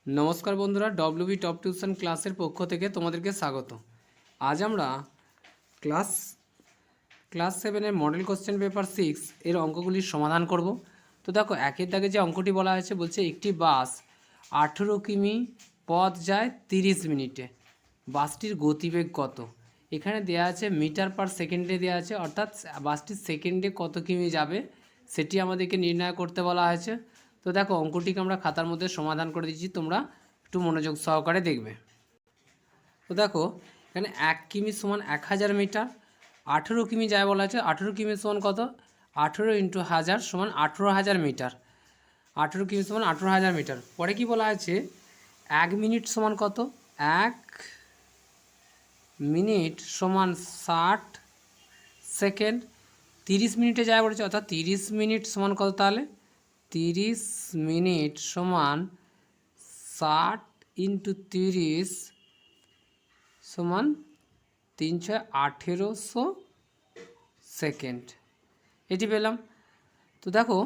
নমস্কার বন্ধুরা, WB top tuition ক্লাসের পক্ষ থেকে তোমাদেরকে স্বাগত। আজ আমরা ক্লাস 7-এর মডেল কোশ্চেন পেপার 6 এর অঙ্কগুলির সমাধান করব। তো দেখো, একের দাগে যে অঙ্কটি বলা হয়েছে, বলছে একটি বাস 18 কিমি পথ যায় 30 মিনিটে, বাসটির গতিবেগ কত? এখানে দেওয়া আছে মিটার পার সেকেন্ডে দেওয়া আছে, অর্থাৎ বাসটি সেকেন্ডে কত কিমি যাবে সেটি আমাদেরকে নির্ণয় করতে বলা হয়েছে। তো দেখো, অঙ্কটিকে আমরা খাতার মধ্যে সমাধান করে দিচ্ছি, তোমরা একটু মনোযোগ সহকারে দেখবে। তো দেখো, এখানে 1 কিমি সমান 1000 মিটার, 18 কিমি যায় বলা আছে। 18 কিমি সমান কত? 18 ইন্টু 1000 সমান 18000 মিটার। 18 কিমি সমান 18000 মিটার। পরে কি বলা আছে? 1 মিনিট সমান কত? 1 মিনিট সমান 60 সেকেন্ড। 30 মিনিটে যায় বলেছে, অর্থাৎ 30 মিনিট সমান কত তাহলে? 30 মিনিট সমান 60 ইন্টু 30 সমান 31800 সেকেন্ড, এটি পেলাম। তো দেখো,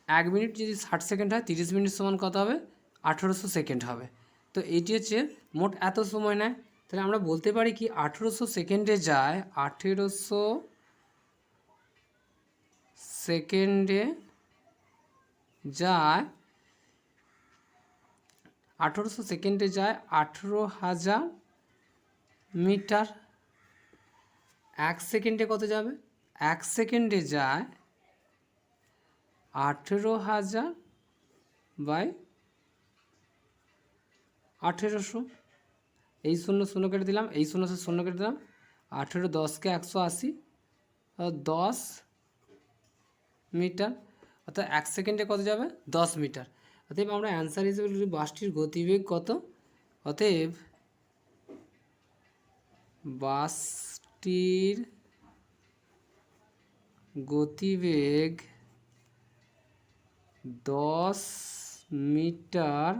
1 মিনিট যদি 60 সেকেন্ড হয়, 30 মিনিট সমান কত হবে? 1800 সেকেন্ড হবে। তো এটি হচ্ছে মোট এত সময় নেয়। তাহলে আমরা বলতে পারি কি 1800 সেকেন্ডে যায়, 1800 সেকেন্ডে যায় 1800 সেকেন্ডে যায় 18000 মিটার। 1 সেকেন্ডে কত যাবে? 1 সেকেন্ডে যায় 18000 বাই 1800। এই 0 0 কেটে দিলাম, এই 0 से 0 কেটে দিলাম। 18 10 কে 180, 10 মিটার, অর্থাৎ 1 সেকেন্ডে কত যাবে? 10 মিটার। অতএব আমরা অ্যান্সার হিসেবে লিখি বাসটির গতিবেগ কত। অতএব বাসটির গতিবেগ 10 মিটার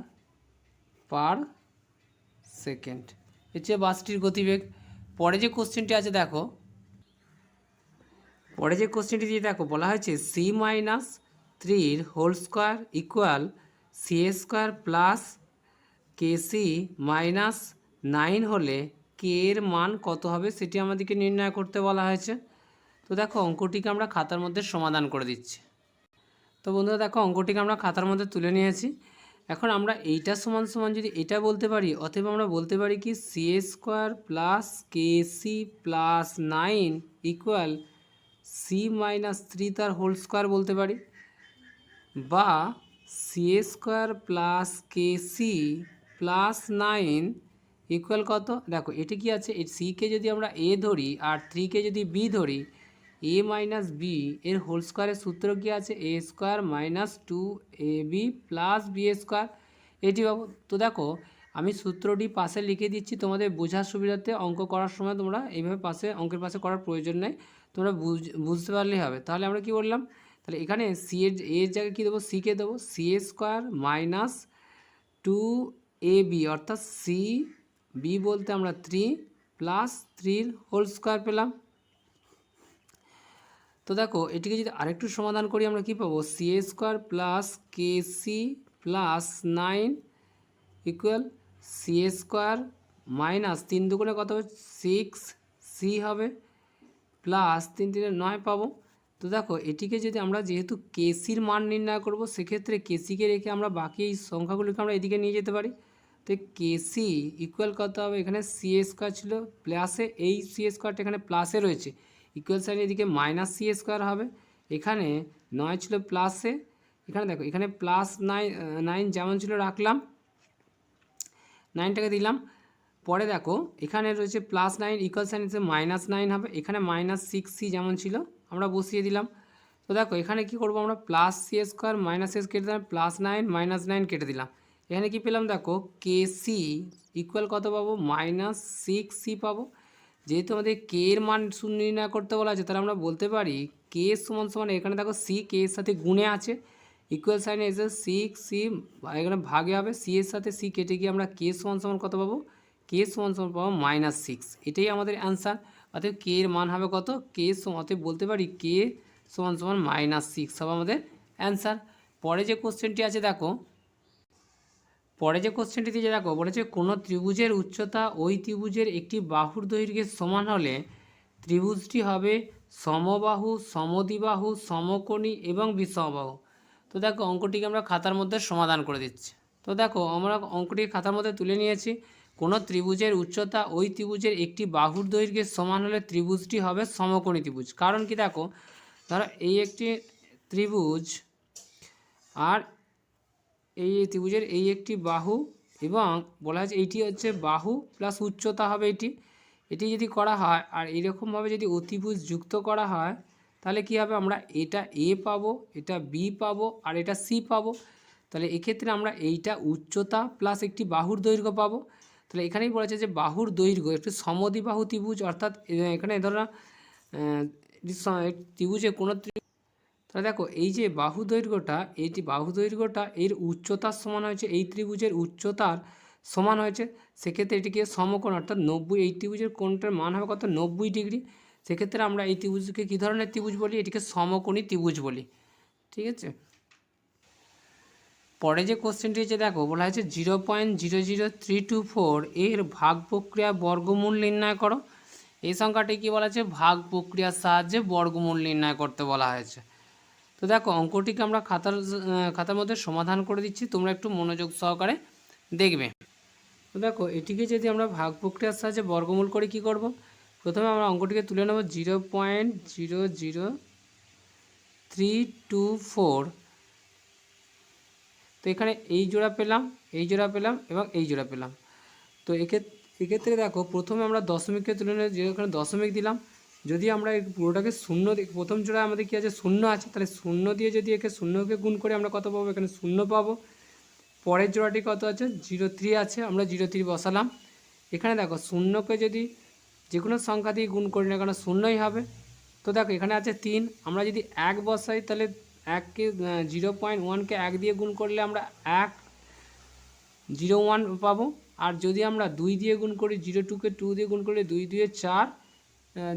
পার সেকেন্ড, হচ্ছে বাসটির গতিবেগ। পরে যে কোশ্চেনটি আছে দেখো, পরে যে কোশ্চেনটি দিয়ে দেখো বলা হয়েছে C minus 3 whole square equal C square plus KC minus 9 হলে কে এর মান কত হবে সেটি আমাদেরকে নির্ণয় করতে বলা হয়েছে। তো দেখো, অঙ্কটিকে আমরা খাতার মধ্যে সমাধান করে দিচ্ছি। তো বন্ধুরা দেখো, অঙ্কটিকে আমরা খাতার মধ্যে তুলে নিয়েছি। এখন আমরা এইটা সমান সমান যদি এটা বলতে পারি, অতএব আমরা বলতে পারি কি C square plus KC plus 9 equal C minus 3 তার হোল স্কোয়ার বলতে পারি, বা C square plus KC plus 9 equal কত? দেখো, এটি কি আছে? এই সিকে যদি আমরা এ ধরি আর 3কে যদি বি ধরি, এ মাইনাস বি এর হোল স্কোয়ারের সূত্র কী আছে? A square minus 2ab plus B square, এটি পাবো। তো দেখো, আমি সূত্রটি পাশে লিখে দিচ্ছি তোমাদের বোঝার সুবিধার্থে। অঙ্ক করার সময় তোমরা এইভাবে পাশে, অঙ্কের পাশে করার প্রয়োজন নেই, তোমরা বুঝতে পারলেই হবে। তাহলে আমরা কি বললাম? তাহলে এখানে সি এর জায়গায় কী দেবো? সিকে দেবো সি স্কোয়ার মাইনাস 2ab, অর্থাৎ সি বি বলতে আমরা 3 প্লাস 3 হোল স্কোয়ার পেলাম। তো দেখো, এটিকে যদি আরেকটু সমাধান করি, আমরা কি পাবো? C square plus KC plus 9 equal C square minus 3 দুগুণে কত হবে? 6 সি হবে প্লাস 3 3 9 পাবো। তো দেখো, এটিকে যদি আমরা যেহেতু কেসির মান নির্ণয় করব, সেক্ষেত্রে কেসিকে রেখে আমরা বাকি এই সংখ্যাগুলিকে আমরা এদিকে নিয়ে যেতে পারি। তো কেসি ইকুয়াল কত হবে? এখানে সি স্কোয়ার ছিল প্লাসে, এই সি স্কোয়ারটা এখানে প্লাসে রয়েছে, ইকুয়াল সাইন এদিকে মাইনাস সি স্কোয়ার হবে। এখানে 9 ছিল প্লাসে, এখানে দেখো এখানে প্লাস 9 যেমন ছিল রাখলাম, 9টাকে দিলাম। পরে দেখো, এখানে রয়েছে প্লাস 9 ইকুয়াল সাইন হিসেবে মাইনাস 9 হবে, এখানে মাইনাস 6c যেমন ছিল আমরা বসিয়ে দিলাম। তো দেখো, এখানে কি করব আমরা? Plus c square minus s কেটে দিলাম, প্লাস 9 মাইনাস 9 কেটে দিলাম। এখানে কি পেলাম? দেখো, কেসি ইকুয়াল কত পাবো? মাইনাস 6c পাবো। যেহেতু আমাদের কে এর মান শূন্য নির্ণয় করতে বলা আছে, তাহলে আমরা বলতে পারি কে সমান সমান, এখানে দেখো সি কে এর সাথে গুণে আছে, ইকুয়াল সাইনে এসে 6c এখানে ভাগে হবে, সি এর সাথে সি কেটে গিয়ে আমরা কে সমান সমান কত পাবো? কে সমান সমান পাবো -6। এটাই আমাদের অ্যান্সার। অতএব কে এর মান হবে কত? কে সমান, অতএব বলতে পারি কে সমান সমান -6 হবে আমাদের অ্যান্সার। পরে যে কোশ্চেনটি আছে দেখো, পরে যে কোশ্চেনটি দিয়ে দেখো বলেছে কোনো ত্রিভুজের উচ্চতা ওই ত্রিভুজের একটি বাহুর দৈর্ঘ্যের সমান হলে ত্রিভুজটি হবে সমবাহু, সমদ্বিবাহু, সমকোণী এবং বিষমবাহু। তো দেখো অঙ্কটিকে আমরা খাতার মধ্যে সমাধান করে দিচ্ছি। তো দেখো আমরা অঙ্কটি খাতার মধ্যে তুলে নিয়েছি। কোনো ত্রিভুজের উচ্চতা ওই ত্রিভুজের একটি বাহুর দৈর্ঘ্যের সমান হলে ত্রিভুজটি হবে সমকোণী ত্রিভুজ। কারণ কি দেখো, ধরো এই একটি ত্রিভুজ আর এই ত্রিভুজের এই একটি বাহু, এবং বলা হচ্ছে এইটি হচ্ছে বাহু প্লাস উচ্চতা হবে এটি। এটি যদি করা হয় আর এইরকমভাবে যদি অতিভুজ যুক্ত করা হয় তাহলে কি হবে, আমরা এটা এ পাবো, এটা বি পাবো আর এটা সি পাবো। তাহলে এক্ষেত্রে আমরা এইটা উচ্চতা প্লাস একটি বাহুর দৈর্ঘ্য পাবো। তাহলে এখানেই বলেছে যে বাহুর দৈর্ঘ্য একটি সমদ্বিবাহু ত্রিভুজ, অর্থাৎ এখানে ধরো ত্রিভুজে কোনো, তাহলে দেখো এই যে বাহু দৈর্ঘ্যটা, এইটি বাহু দৈর্ঘ্যটা এর উচ্চতার সমান হয়েছে, এই ত্রিভুজের উচ্চতার সমান হয়েছে। সেক্ষেত্রে এটিকে সমকোণ, অর্থাৎ 90, এই ত্রিভুজের কোণটার মান হবে কত, 90 ডিগ্রি। সেক্ষেত্রে আমরা এই ত্রিভুজকে কী ধরনের ত্রিভুজ বলি, এটিকে সমকোণী ত্রিভুজ বলি। ঠিক আছে, পরে যে কোশ্চেনটি হচ্ছে দেখো বলা হয়েছে 0.00324 এর ভাগ প্রক্রিয়া বর্গমূল নির্ণয় করো। এই সংখ্যাটি কী বলা হয়েছে, ভাগ প্রক্রিয়ার সাহায্যে বর্গমূল নির্ণয় করতে বলা হয়েছে। তো দেখো অঙ্কটিকে আমরা খাতার মধ্যে সমাধান করে দিচ্ছি, তোমরা একটু মনোযোগ সহকারে দেখবে। তো দেখো এটিকে যদি আমরা ভাগ প্রক্রিয়ার সাহায্যে বর্গমূল করে কি করব, প্রথমে আমরা অঙ্কটিকে তুলে নেব 0.00324। তো এখানে এই জোড়া পেলাম, এই জোড়া পেলাম এবং এই জোড়া পেলাম। তো এক্ষেত্রে দেখো প্রথমে আমরা দশমিককে তুলে নেব, যেখানে দশমিক দিলাম। যদি আমরা এই পুরোটাকে শূন্য দিই, প্রথম জোড়া আমাদের কী আছে, শূন্য আছে, তাহলে শূন্য দিয়ে যদি একে শূন্যকে গুণ করে আমরা কত পাবো, এখানে শূন্য পাবো। পরের জোড়াটি কত আছে, 0.3 আছে, আমরা 0.3 বসালাম। এখানে দেখো শূন্যকে যদি যে কোনো সংখ্যা দিয়ে গুণ করি না কেন শূন্যই হবে। তো দেখো এখানে আছে 3, আমরা যদি 1 বসাই তাহলে 0.1কে 1 দিয়ে গুণ করলে আমরা 101 পাবো। আর যদি আমরা 2 দিয়ে গুণ করি, 0.2কে 2 দিয়ে গুণ করলে 2 2 4,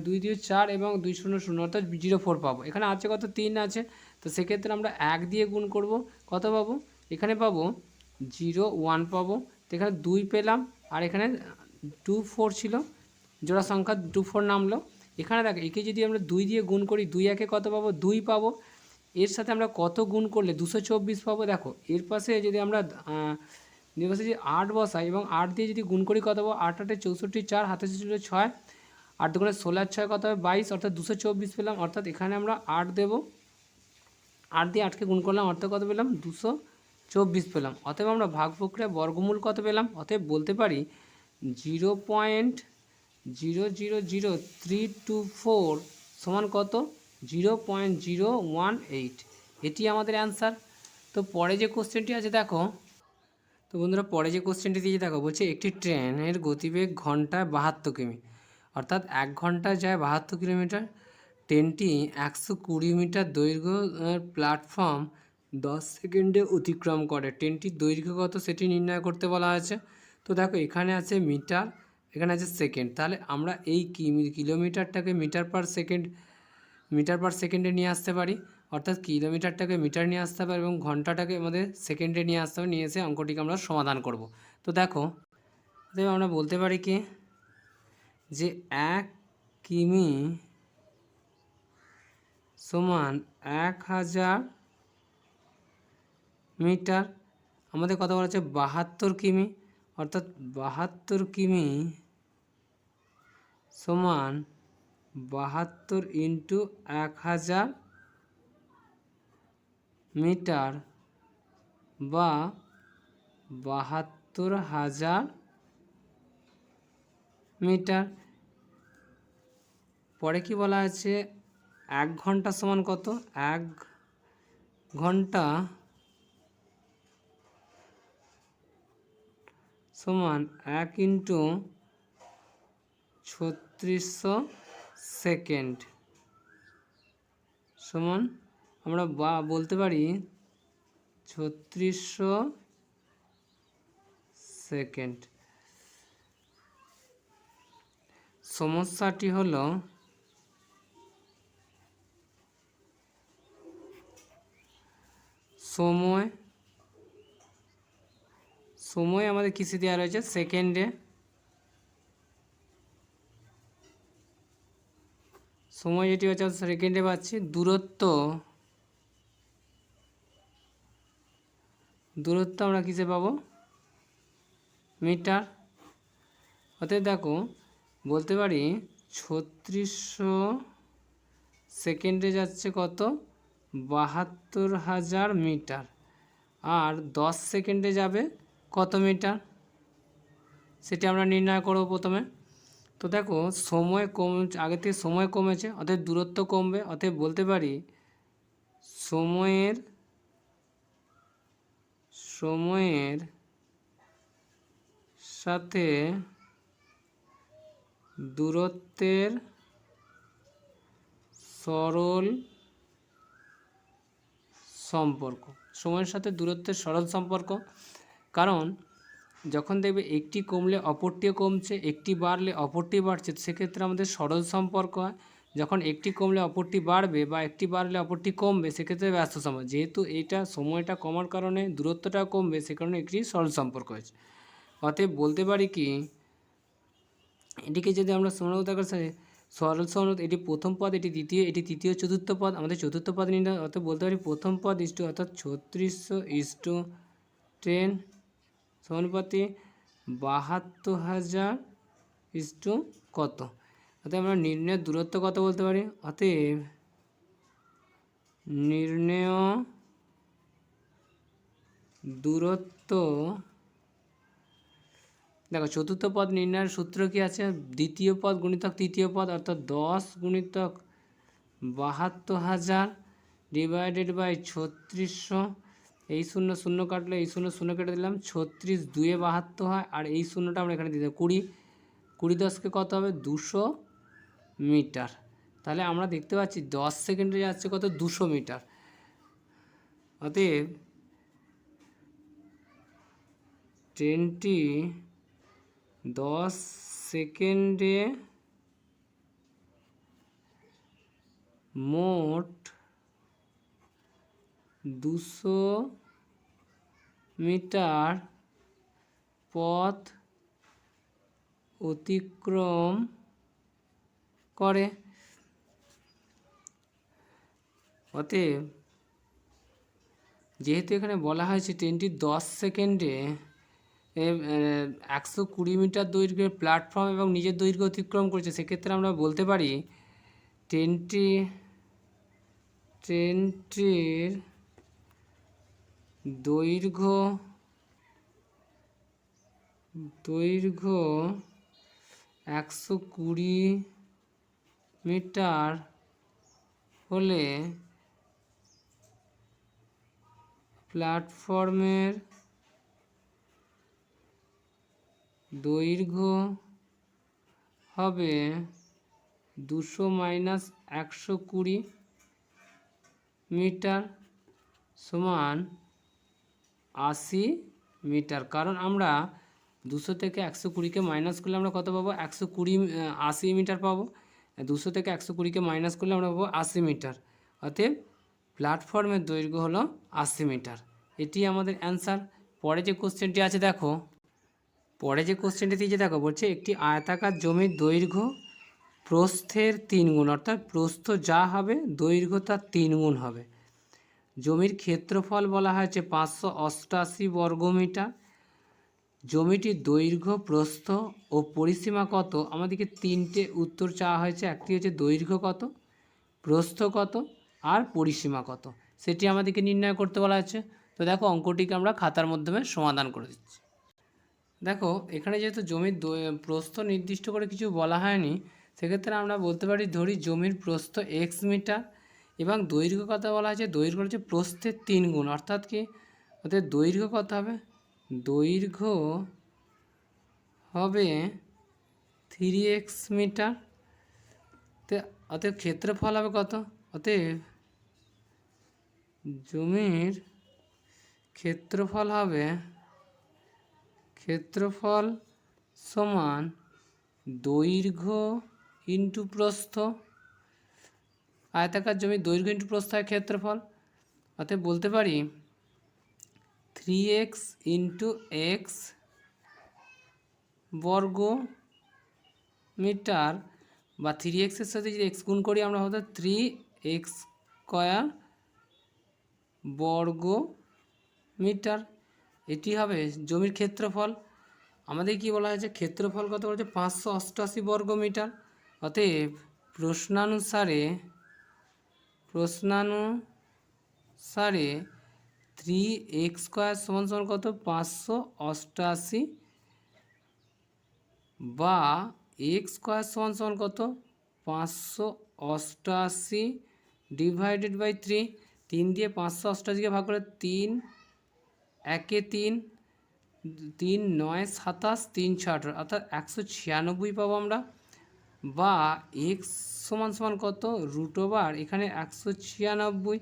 2 2 4 এবং 2 0 0, অর্থাৎ 0.4 পাবো। এখানে আছে কত, 3 আছে। তো সেক্ষেত্রে আমরা 1 দিয়ে গুণ করব, কত পাবো, এখানে পাবো 0.1 পাবো। তো এখানে 2 পেলাম, আর এখানে 2.4 ছিল, জোড়া সংখ্যা 2.4 নামলো। এখানে দেখ একে যদি আমরা 2 দিয়ে গুণ করি, 2 একে কত পাবো, 2 পাবো। এর সাথে আমরা কত গুণ করলে 224 পাবো। দেখো এর পাশে যদি আমরা পাশে যদি 8 বসাই এবং 8 দিয়ে যদি গুণ করি কত পাবো, 8 8 64, 4 হাতে ছিল 6, 8 দুগুণে 16 আর 6 কত হবে 22, অর্থাৎ 224 পেলাম। অর্থাৎ এখানে আমরা 8 দেবো, 8 দিয়ে 8কে গুণ করলাম, অর্থাৎ কত পেলাম, 224 পেলাম। অতএব আমরা ভাগ প্রক্রিয়া বর্গমূল কত পেলাম, অতএব বলতে পারি 0.000324 সমান কত, 0.018। এটি আমাদের অ্যান্সার। তো পরে যে কোশ্চেনটি আছে দেখো, তো বন্ধুরা পরে যে কোশ্চেনটি দিয়ে দেখো বলছে একটি ট্রেনের গতিবেগ ঘন্টায় 72 কিমি, অর্থাৎ 1 ঘন্টায় যায় 72 কিলোমিটার। ট্রেনটি 120 মিটার দৈর্ঘ্য প্ল্যাটফর্ম 10 সেকেন্ডে অতিক্রম করে। ট্রেনটির দৈর্ঘ্য কত সেটি নির্ণয় করতে বলা হয়েছে। তো দেখো এখানে আছে মিটার, এখানে আছে সেকেন্ড, তাহলে আমরা এই কিলোমিটারটাকে মিটার পার সেকেন্ডে নিয়ে আসতে পারি, অর্থাৎ কিলোমিটারটাকে মিটার নিয়ে আসতে পারি এবং ঘন্টাটাকে আমাদের সেকেন্ডে নিয়ে আসতে হবে। নিয়ে এসে অঙ্কটিকে আমরা সমাধান করব। তো দেখো আমরা বলতে পারি কি যে 1 কিমি সমান 1000 মিটার। আমাদের কথা বলা হচ্ছে 72 কিমি, অর্থাৎ 72 কিমি সমান 72 ইন্টু 1000 মিটার বা 72,000 মিটার। পরে কি বলা আছে, 1 ঘন্টা সমান কত, 1 ঘন্টা সমান 1 ইন্টু 3600 সেকেন্ড সমান আমরা বলতে পারি 3600 সেকেন্ড। সমস্যাটি হলো সময় আমাদের কিসে দেওয়া রয়েছে, সেকেন্ডে। সময় যেটি হচ্ছে সেকেন্ডে পাচ্ছি। দূরত্ব আমরা কিসে পাবো, মিটার। অতএব দেখো বলতে পারি 3600 সেকেন্ডে যাচ্ছে কত, 72,000 মিটার। আর 10 সেকেন্ডে যাবে কত মিটার, সেটি আমরা নির্ণয় করব প্রথমে। তো দেখো সময় আগে থেকে সময় কমেছে, অতএব দূরত্ব কমবে। অতএব বলতে পারি সময়ের সাথে দূরত্বের সরল সম্পর্ক। সময়ের সাথে দূরত্বের সরল সম্পর্ক, কারণ যখন দেখবে একটি কমলে অপরটিও কমছে, একটি বাড়লে অপরটি বাড়ছে, সেক্ষেত্রে আমাদের সরল সম্পর্ক হয়। যখন একটি কমলে অপরটি বাড়বে বা একটি বাড়লে অপরটি কমবে, সেক্ষেত্রে ব্যস্ত সময়। যেহেতু এইটা সময়টা কমার কারণে দূরত্বটা কমবে, সে কারণে একটি সরল সম্পর্ক হয়েছে। অতএব বলতে পারি কি, এটিকে যদি আমরা সরল সরল, এটি প্রথম পদ, এটি দ্বিতীয়, এটি তৃতীয়, চতুর্থ পদ, আমাদের চতুর্থ পদ নির্ণয়। অর্থাৎ বলতে পারি প্রথম পদ ইস্টু অর্থাৎ 3600/10 সমানুপাতে 72,000 ইস্টু কত। অতএব আমরা নির্ণয়ের দূরত্ব কত বলতে পারি। অতএব নির্ণেয় দূরত্ব, দেখো চতুর্থ পদ নির্ণয়ের সূত্র কি আছে, দ্বিতীয় পদ গুণিতক তৃতীয় পদ, অর্থাৎ 10 গুণিতক 72,000 ডিভাইডেড বাই 3600। এই শূন্য শূন্য কাটলে এই শূন্য শূন্য কেটে দিলাম, 36 2 72 হয়। আর এই শূন্যটা আমরা এখানে দিতে 20, 20 10কে কত হবে, 200 মিটার। তাহলে আমরা দেখতে পাচ্ছি 10 সেকেন্ডে যাচ্ছে কত, 200 মিটার। অতএব ট্রেনটি 10 সেকেন্ডে মোট 200 মিটার পথ অতিক্রম করে। অতএব যেহেতু এখানে বলা হয়েছে ট্রেনটি 10 সেকেন্ডে 120 মিটার দৈর্ঘ্যের প্ল্যাটফর্ম এবং নিজের দৈর্ঘ্য অতিক্রম করেছে, সেক্ষেত্রে আমরা বলতে পারি ট্রেনটির দৈর্ঘ্য 120 মিটার হলে প্ল্যাটফর্মের দৈর্ঘ্য হবে 200 মাইনাস 120 মিটার সমান 80 মিটার। কারণ আমরা 200 থেকে 120কে মাইনাস করলে আমরা কত পাবো, 80 মিটার পাবো। 200 থেকে 120কে মাইনাস করলে আমরা পাবো 80 মিটার। অতএব প্ল্যাটফর্মের দৈর্ঘ্য হলো 80 মিটার। এটি আমাদের অ্যান্সার। পরে যে কোশ্চেনটি আছে দেখো, দেখো বলছে একটি আয়তাকার জমির দৈর্ঘ্য প্রস্থের 3 গুণ, অর্থাৎ প্রস্থ যা হবে দৈর্ঘ্য তার 3 গুণ হবে। জমির ক্ষেত্রফল বলা হয়েছে 588 বর্গমিটার। জমিটির দৈর্ঘ্য, প্রস্থ ও পরিসীমা কত, আমাদেরকে তিনটে উত্তর চাওয়া হয়েছে। একটি হচ্ছে দৈর্ঘ্য কত, প্রস্থ কত আর পরিসীমা কত, সেটি আমাদেরকে নির্ণয় করতে বলা হয়েছে। তো দেখো অঙ্কটিকে আমরা খাতার মাধ্যমে সমাধান করে দিচ্ছি। দেখো এখানে যেহেতু জমির প্রস্থ নির্দিষ্ট করে কিছু বলা হয়নি, সেক্ষেত্রে আমরা বলতে পারি ধরি জমির প্রস্থ x মিটার এবং দৈর্ঘ্য কত বলা হয়েছে, দৈর্ঘ্য হচ্ছে প্রস্থের 3 গুণ, অর্থাৎ কি, অর্থাৎ দৈর্ঘ্য কত হবে, দৈর্ঘ্য হবে 3x মিটার। অতএব ক্ষেত্রফল হবে কত, অতএব জমির ক্ষেত্রফল হবে, ক্ষেত্রফল সমান দৈর্ঘ্য ইন্টু প্রস্থ। আয়তাকার জমির দৈর্ঘ্য ইন্টু প্রস্থ হয় ক্ষেত্রফল। অতএব বলতে পারি 3x ইন্টু এক্স বর্গ মিটার, বা 3x এর সাথে যদি এক্স গুণ করি আমরা হয়তো 3x স্কয়ার বর্গ মিটার। এটি হবে জমির ক্ষেত্রফল। আমাদের কি বলা হয়েছে, ক্ষেত্রফল কত বলছে 588 বর্গ মিটার। অতএব প্রশ্নানুসারে 3x স্কয়ার সমান সমান কত 588, বা এক্স স্কয়ার সমান সমান কত 588 ডিভাইডেড বাই 3। 3 দিয়ে 588কে ভাগ করে 3 একে 3, 3 9 27, 3 6 18, অর্থাৎ 196 পাবো আমরা। বা এক্স সমান সমান কত √, এখানে 196,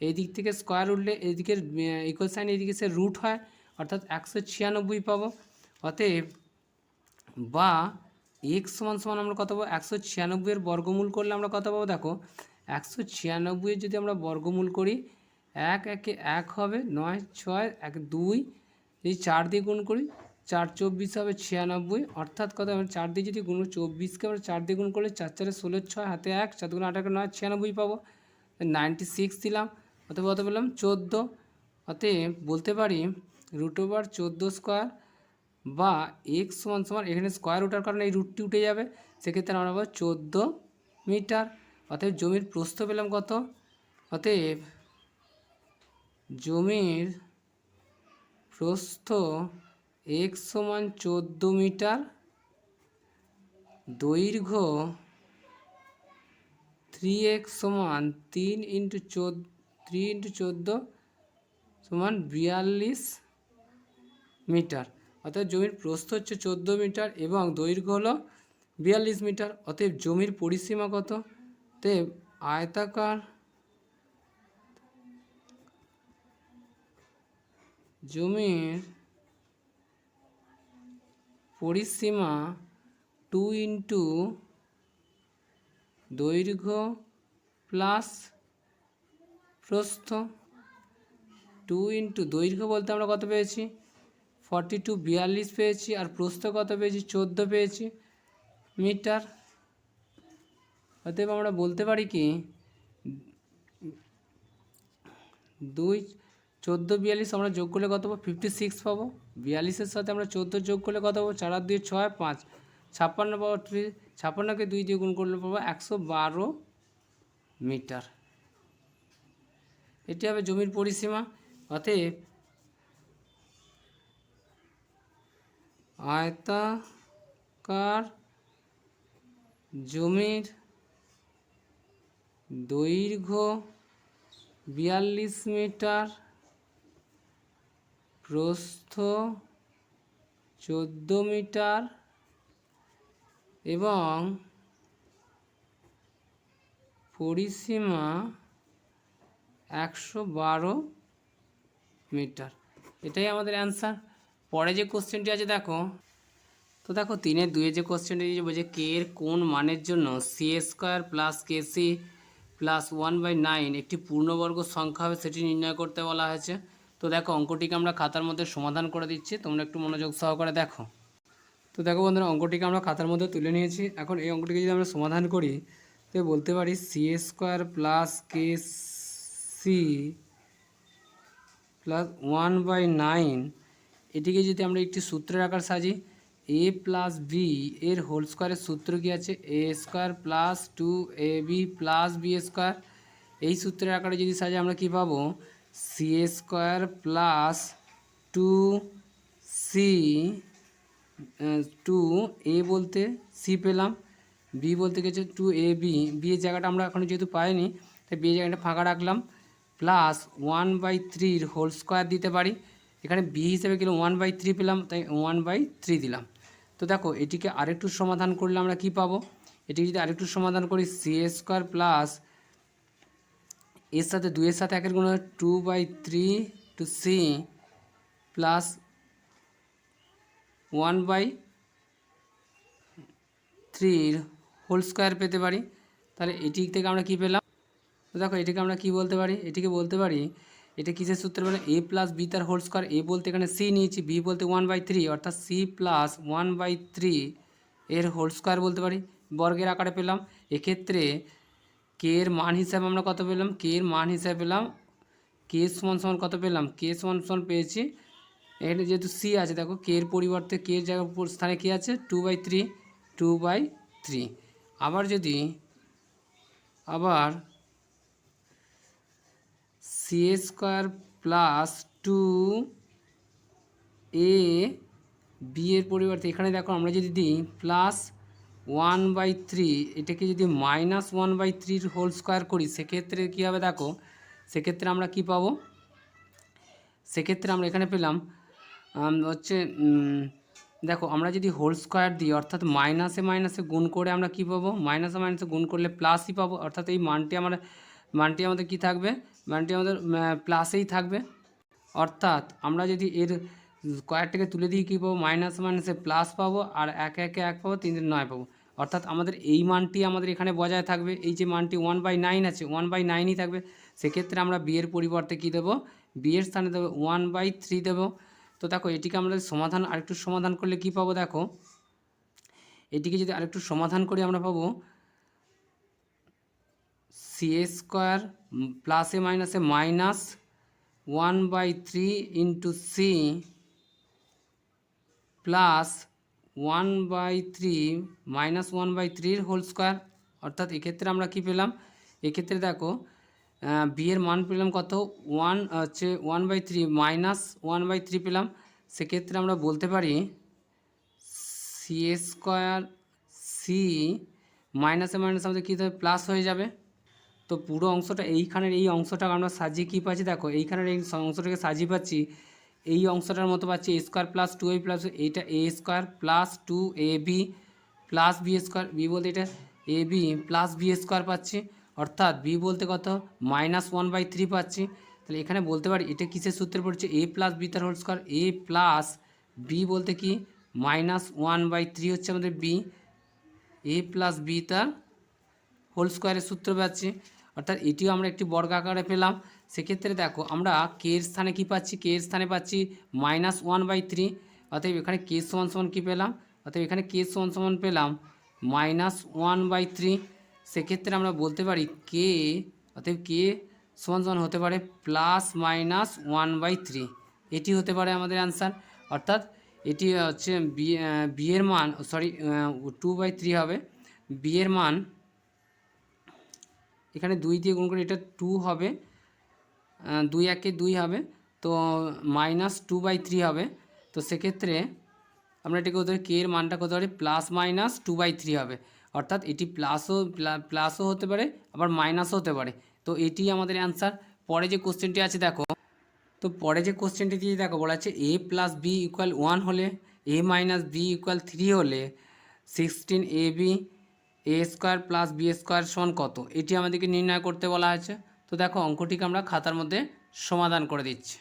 এই দিক থেকে স্কোয়ার উঠলে এইদিকের ইকুয়াল সাইন এইদিকে সে রুট হয়, অর্থাৎ 196 পাবো। অতএব বা এক্স সমান সমান আমরা কত পাবো 196 বর্গমূল করলে আমরা কত পাবো, দেখো 196 যদি আমরা বর্গমূল করি 1 একে 1 হবে, 9 6 1 2, যদি 4 দিয়ে গুণ করি 4 24 হবে 96, অর্থাৎ কত আমরা 4 দিয়ে যদি গুণ 24কে আমরা 4 দিয়ে গুণ করলে 4 4 16 6 হাতে 1 4 2 8 9 96 পাবো। 96 দিলাম, অতএব কত পেলাম 14। অতএব বলতে পারি √14 স্কোয়ার, বা এক্স সমান সমান এখানে স্কোয়ার ওঠার কারণে এই রুটটি উঠে যাবে, সেক্ষেত্রে আমরা পাবো 14 মিটার। অতএব জমির প্রস্থ পেলাম কত, অতএব জমির প্রস্থ এক্স সমান 14 মিটার, দৈর্ঘ্য 3x সমান 3 × 14 সমান 42 মিটার। অর্থাৎ জমির প্রস্থ হচ্ছে 14 মিটার এবং দৈর্ঘ্য হলো 42 মিটার। অতএব জমির পরিসীমা কত, অতএব আয়তাকার জমির পরিসীমা 2 × দৈর্ঘ্য প্লাস প্রস্থ। 2 × দৈর্ঘ্য বলতে আমরা কত পেয়েছি 42 42 পেয়েছি, আর প্রস্থ কত পেয়েছি 14 পেয়েছি মিটার। অতএব আমরা বলতে পারি কি 2 14 42 আমরা যোগ করলে কত পাবো 56 পাবো। 42-এর সাথে আমরা 14 যোগ করলে কত পাবো 4 আর 2 6 5, 56 পাবো। 56কে 2 দিয়ে গুণ করলে পাবো 112 মিটার। এটি হবে জমির পরিসীমা। অতএব আয়তাকার জমির দৈর্ঘ্য 42 মিটার, প্রস্থ 14 মিটার এবং পরিসীমা 112 মিটার। এটাই আমাদের অ্যান্সার। পরে যে কোশ্চেনটি আছে দেখো, তো দেখো 3-2 যে কোশ্চেনটি বলছে কে এর কোন মানের জন্য c² প্লাস কেসি প্লাস 1/9 একটি পূর্ণবর্গ সংখ্যা হবে সেটি নির্ণয় করতে বলা হয়েছে। তো দেখো অঙ্কটিকে আমরা খাতার মধ্যে সমাধান করে দিচ্ছি, তোমরা একটু মনোযোগ সহকারে দেখো। তো দেখো বন্ধুরা, অঙ্কটিকে আমরা খাতার মধ্যে তুলে নিয়েছি। এখন এই অঙ্কটিকে যদি আমরা সমাধান করি তো বলতে পারি c² প্লাস কেসি প্লাস 1/9, এটিকে যদি আমরা একটি সূত্রের আকার সাজি, a প্লাস বি এর হোল স্কোয়ারের সূত্র কী আছে a² plus 2ab plus b²। এই সূত্রের আকারে যদি সাজি আমরা কী পাবো c² প্লাস 2c 2a বলতে c পেলাম, b বলতে গেছে 2ab, b এর জায়গাটা আমরা এখন যেহেতু পাইনি তাই b এর জায়গাটা ফাঁকা রাখলাম, প্লাস 1/3 হোল স্কোয়ার দিতে পারি। এখানে b হিসেবে গেলে 1/3 পেলাম, তাই 1/3 দিলাম। তো দেখো এটিকে আরেকটু সমাধান করলে আমরা কি পাবো, এটিকে যদি আরেকটু সমাধান করি c² প্লাস এর সাথে 2 এর সাথে 1-এর গুণ 2/3 to c plus 1/3 whole square পেতে পারি। তাহলে এটি থেকে আমরা কি পেলাম, তো দেখো এটিকে আমরা কি বলতে পারি, এটিকে বলতে পারি এটা কিসের সূত্র বলে এ প্লাস বি তার হোল স্কোয়ার, এ বলতে এখানে সি নিয়েছি, বি বলতে 1/3 অর্থাৎ সি প্লাস 1/3 এর হোল স্কোয়ার বলতে পারি, বর্গের আকারে পেলাম। এক্ষেত্রে কে এর মান হিসাবে আমরা কত পেলাম, কে এর মান হিসাবে পেলাম কে সমান সমান কত পেলাম, কে সমান সমান পেয়েছি এখানে যেহেতু সি আছে দেখো কে এর পরিবর্তে কে এর জায়গায় স্থানে কী আছে 2/3 আবার যদি সি স্কোয়ার প্লাস 2 বি এর পরিবর্তে এখানে দেখো আমরা যদি দিই প্লাস 1/3 এটাকে যদি -1/3 হোল স্কোয়ার করি সেক্ষেত্রে কী হবে দেখো, সেক্ষেত্রে আমরা কি পাবো, সেক্ষেত্রে আমরা এখানে পেলাম হচ্ছে দেখো আমরা যদি হোল স্কোয়ার দিই অর্থাৎ মাইনাসে মাইনাসে গুণ করে আমরা কি পাবো, মাইনাসে মাইনাসে গুণ করলে প্লাসই পাবো, অর্থাৎ এই মানটি আমাদের কি থাকবে, মানটি আমাদের প্লাসেই থাকবে। অর্থাৎ আমরা যদি এর স্কোয়ারটাকে তুলে দিই কী পাবো, মাইনাস মাইনাসে প্লাস পাবো, আর একে একে 1 পাবো, 3 9 পাবো। অর্থাৎ আমাদের এই মানটি আমাদের এখানে বজায় থাকবে, এই যে মানটি 1/9 আছে 1/9ই থাকবে। সেক্ষেত্রে আমরা বি এর পরিবর্তে কী দেবো, বি এর স্থানে দেবো 1/3 দেবো। তো দেখো এটিকে আমরা আরেকটু সমাধান করলে কি পাবো, দেখো এটিকে যদি আরেকটু সমাধান করি আমরা পাবো সি স্কোয়ার প্লাসে মাইনাসে -1/3 into c plus 1/3 -1/3 whole square. অর্থাৎ এক্ষেত্রে আমরা কি পেলাম, এক্ষেত্রে দেখো বি এর মান পেলাম কত 1/3 -1/3 পেলাম। সেক্ষেত্রে আমরা বলতে পারি সি স্কোয়ার সি মাইনাসে মাইনাস আমাদের কী হবে প্লাস হয়ে যাবে। তো পুরো অংশটা এইখানের এই অংশটা আমরা সাজিয়ে কী পাচ্ছি দেখো, এইখানের এই অংশটাকে সাজিয়ে পাচ্ছি এই অংশটার মতো পাচ্ছি এ স্কোয়ার প্লাস 2ab প্লাস এইটা A square plus 2ab plus B square, B বলতে এটা A B plus B square পাচ্ছি, অর্থাৎ বি বলতে কত -1/3 পাচ্ছি। তাহলে এখানে বলতে পারি এটা কিসের সূত্রে পড়ছে, এ প্লাস বি তার হোল স্কোয়ার, এ প্লাস বি বলতে কি -1/3 হচ্ছে আমাদের বি, এ প্লাস বি তার হোল স্কোয়ারের সূত্র পাচ্ছি। অর্থাৎ এটিও আমরা একটি বর্গ আকারে পেলাম। সেক্ষেত্রে দেখো আমরা কে এর স্থানে কী পাচ্ছি, কে এর স্থানে পাচ্ছি -1/3, অতএব এখানে কে সমান সমান কী পেলাম, অতএব এখানে কে সমান সমান পেলাম -1/3। সেক্ষেত্রে আমরা বলতে পারি কে, অতএব কে সমান সমান হতে পারে +-1/3, এটি হতে পারে আমাদের অ্যান্সার। অর্থাৎ এটি হচ্ছে বি এর মান 2/3 হবে, বি এর মান এখানে 2 দিয়ে গুণ করে এটা 2 হবে, 2 একে 2 হবে, তো -2/3 হবে। তো সেক্ষেত্রে আমরা এটাকে হতে কে এর মানটা কত পারি +-2/3 হবে, অর্থাৎ এটি প্লাসও হতে পারে আবার মাইনাসও হতে পারে। তো এটি আমাদের অ্যান্সার। পরে যে কোশ্চেনটি আছে দেখো, তো পরে যে কোশ্চেনটি দিয়ে দেখো বলা আছে a + b = 1 হলে a - b = 3 হলে 16ab a square plus B square সমান কত, এটি আমাদেরকে নির্ণয় করতে বলা হয়েছে। তো দেখো অঙ্কটিকে আমরা খাতার মধ্যে সমাধান করে দিচ্ছি।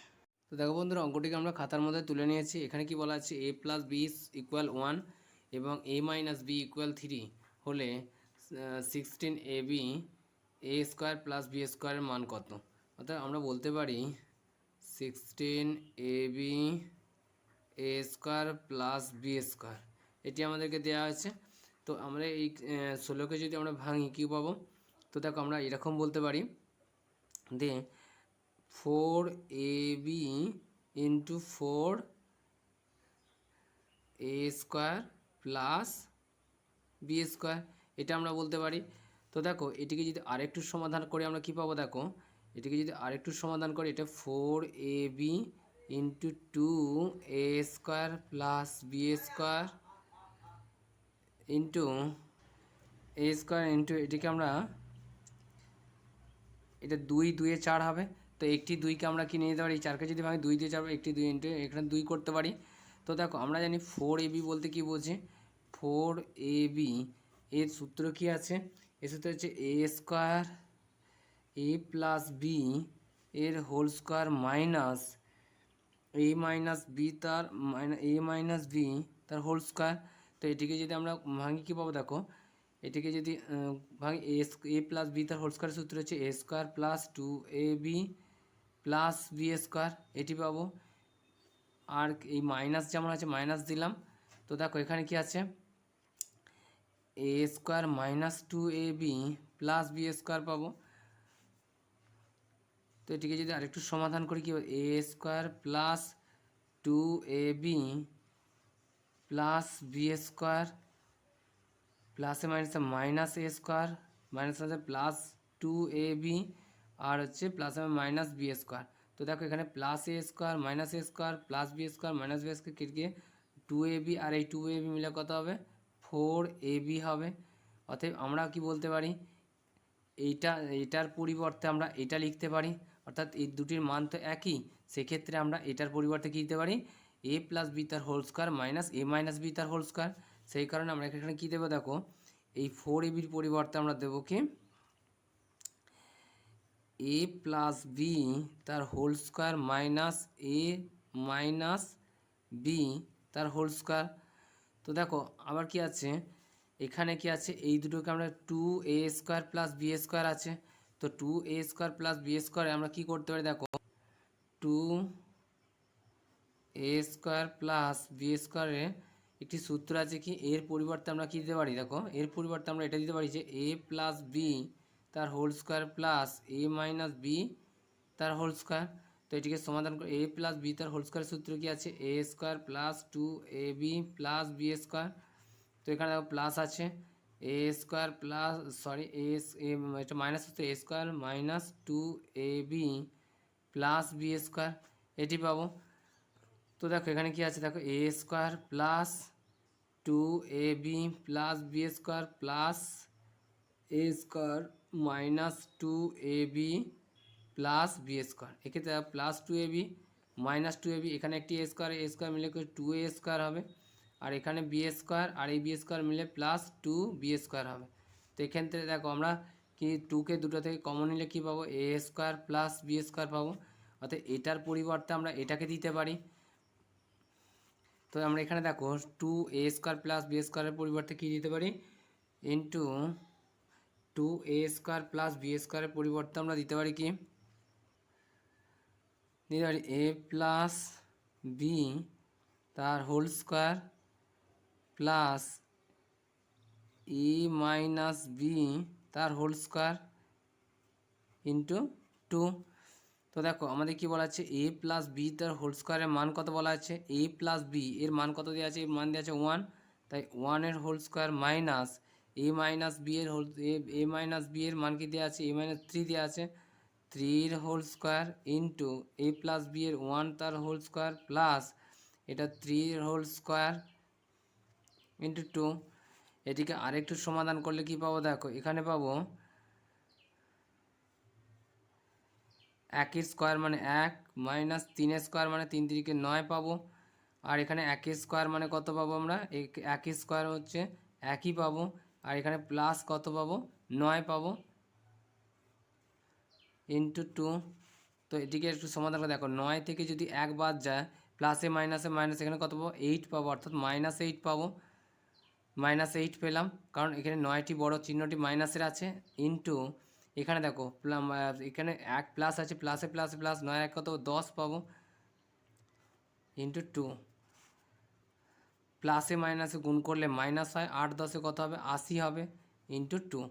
তো দেখো বন্ধুরা অঙ্কটিকে আমরা খাতার মধ্যে তুলে নিয়েছি। এখানে কি বলা আছে a + b = 1 এবং a - b = 3 হলে 16ab a square plus B স্কোয়ারের মান কত। অর্থাৎ আমরা বলতে পারি 16ab a square plus B square, এটি আমাদেরকে দেওয়া হয়েছে। তো আমরা এই 16কে যদি আমরা ভাঙি কী পাবো, তো দেখো আমরা এরকম বলতে পারি যে 4ab × 4a square plus B square, এটা আমরা বলতে পারি। তো দেখো এটিকে যদি আরেকটু সমাধান করি আমরা কী পাবো, দেখো এটিকে যদি আরেকটু সমাধান করি এটা 4ab × 2a square plus B square into A square into এটিকে আমরা এটা 2 2 4 হবে। তো একটি 2কে আমরা কি নিয়ে যেতে পারি, 4কে যদি ভাঙি 2 দিয়ে 4 একটি 2 ইন্টু এখানে 2 করতে পারি। তো দেখো আমরা জানি 4ab বলতে কি বোঝে, 4ab এর সূত্র কি আছে, এর সূত্র হচ্ছে a square a plus B এর whole square minus a - b তার তার হোল স্কোয়ার। তো এটিকে যদি আমরা ভাঙি কী পাবো, দেখো এটিকে যদি ভাঙি a প্লাস বি তার হোল স্কোয়ারের সূত্র হচ্ছে a square plus 2ab plus B square এটি পাবো। আর এই মাইনাস যেমন আছে মাইনাস দিলাম। তো দেখো এখানে কি আছে, A square minus 2ab plus B square পাবো। তো এটিকে যদি আরেকটু সমাধান করি কি হবে, A square plus 2ab plus B square প্লাসে মাইনাসে মাইনাস এ স্কোয়ার মাইনাস আছে প্লাস 2ab আর হচ্ছে প্লাসে মাইনাস বি স্কোয়ার। তো দেখো এখানে plus A square minus A square plus B square minus B square কেটে 2ab আর এই 2ab মিলে কত হবে, 4ab হবে। অতএব আমরা কি বলতে পারি, এটার পরিবর্তে আমরা এটা লিখতে পারি, অর্থাৎ এই দুটির মান তো একই, সেক্ষেত্রে আমরা এটার পরিবর্তে কী দিতে পারি, এ প্লাস বি তার হোল স্কোয়ার মাইনাস এ মাইনাস বি তার হোল স্কোয়ার। সেই কারণে আমরা এখানে কী দেবো, দেখো এই 4ab পরিবর্তে আমরা দেবো কি, এ প্লাস বি তার হোল স্কোয়ার মাইনাস এ মাইনাস বি তার হোল স্কোয়ার। তো দেখো আবার কি আছে, এখানে কি আছে, এই দুটোকে আমরা 2a square plus B square আছে। তো 2a স্কোয়ার প্লাস বি স্কোয়ারে আমরা কি করতে পারি, দেখো 2a স্কোয়ার প্লাস বি স্কোয়ারে একটি সূত্র আছে কি, এর পরিবর্তে আমরা কী দিতে পারি, দেখো এর পরিবর্তে আমরা এটা দিতে পারি যে এ প্লাস বি তার whole square plus A minus B তার হোল স্কোয়ার। তো এটিকে সমাধান করে এ প্লাস বি তার হোল স্কোয়ার সূত্র কি আছে, A square plus 2ab plus B square. তো এখানে দেখো প্লাস আছে, এ স্কোয়ার প্লাস সরি এটা মাইনাস হচ্ছে A square minus 2ab plus B square এটি পাবো। তো দেখো এখানে কি আছে, দেখো A square plus 2ab plus B square plus A square minus 2ab plus B square. এক্ষেত্রে প্লাস 2ab মাইনাস 2ab, এখানে একটি এ স্কোয়ার মিলে 2a স্কোয়ার হবে, আর এখানে বি স্কোয়ার আর এই বি স্কোয়ার মিলে প্লাস 2b স্কোয়ার হবে। তো এক্ষেত্রে দেখো আমরা কি 2কে দুটো থেকে কমন নিলে কী পাবো, এ স্কোয়ার প্লাস বি স্কোয়ার পাবো। অর্থাৎ এটার পরিবর্তে আমরা এটাকে দিতে পারি। তো আমরা এখানে দেখো 2a স্কোয়ার প্লাস বি স্কোয়ারের পরিবর্তে কী দিতে পারি, into 2a square plus B স্কোয়ারের পরিবর্তে আমরা দিতে পারি কি, দিতে পারি এ প্লাস বি তার whole square plus E minus B তার হোল স্কোয়ার ইন্টু 2। তো দেখো আমাদের কি বলা আছে, এ প্লাস বি তার হোল স্কোয়ারের মান কত বলা আছে, এ প্লাস বি এর মান কত দেওয়া আছে, এর মান দেওয়া আছে 1, তাই 1-এর হোল স্কোয়ার মাইনাস এ মাইনাস বি এর হোল এ মাইনাস বি এর মান কি দেওয়া আছে, এ মাইনাস 3 দেওয়া আছে, 3-এর হোল স্কোয়ার ইন্টু এ প্লাস বি এর 1 তার হোল স্কোয়ার প্লাস এটা 3-এর হোল স্কোয়ার ইন্টু 2। এটিকে আরেকটু সমাধান করলে কি পাবো, দেখো এখানে পাবো 1 স্কোয়ার মানে 1 মাইনাস 3 স্কোয়ার মানে 3 3 9 পাবো। আর এখানে 1 স্কোয়ার মানে কত পাবো আমরা, 1 স্কোয়ার হচ্ছে একই পাবো, আর এখানে প্লাস কত পাবো, 9 পাবো ইন্টু 2। তো এটিকে একটু সমাধান করে দেখো, 9 থেকে যদি 1 বাদ যায় প্লাসে মাইনাসে মাইনাস, এখানে কত পাবো, 8 পাবো, অর্থাৎ -8 পাবো। -8 পেলাম, কারণ এখানে 9টি বড় চিহ্নটি মাইনাসের আছে, ইন্টু এখানে দেখো এখানে 1 প্লাস আছে, প্লাসে প্লাসে প্লাস 9 1 কত 10 পাবো ইন্টু 2। প্লাসে মাইনাসে গুণ করলে মাইনাস হয়, 8 10-এ কত হবে, 80 হবে ইন্টু 2।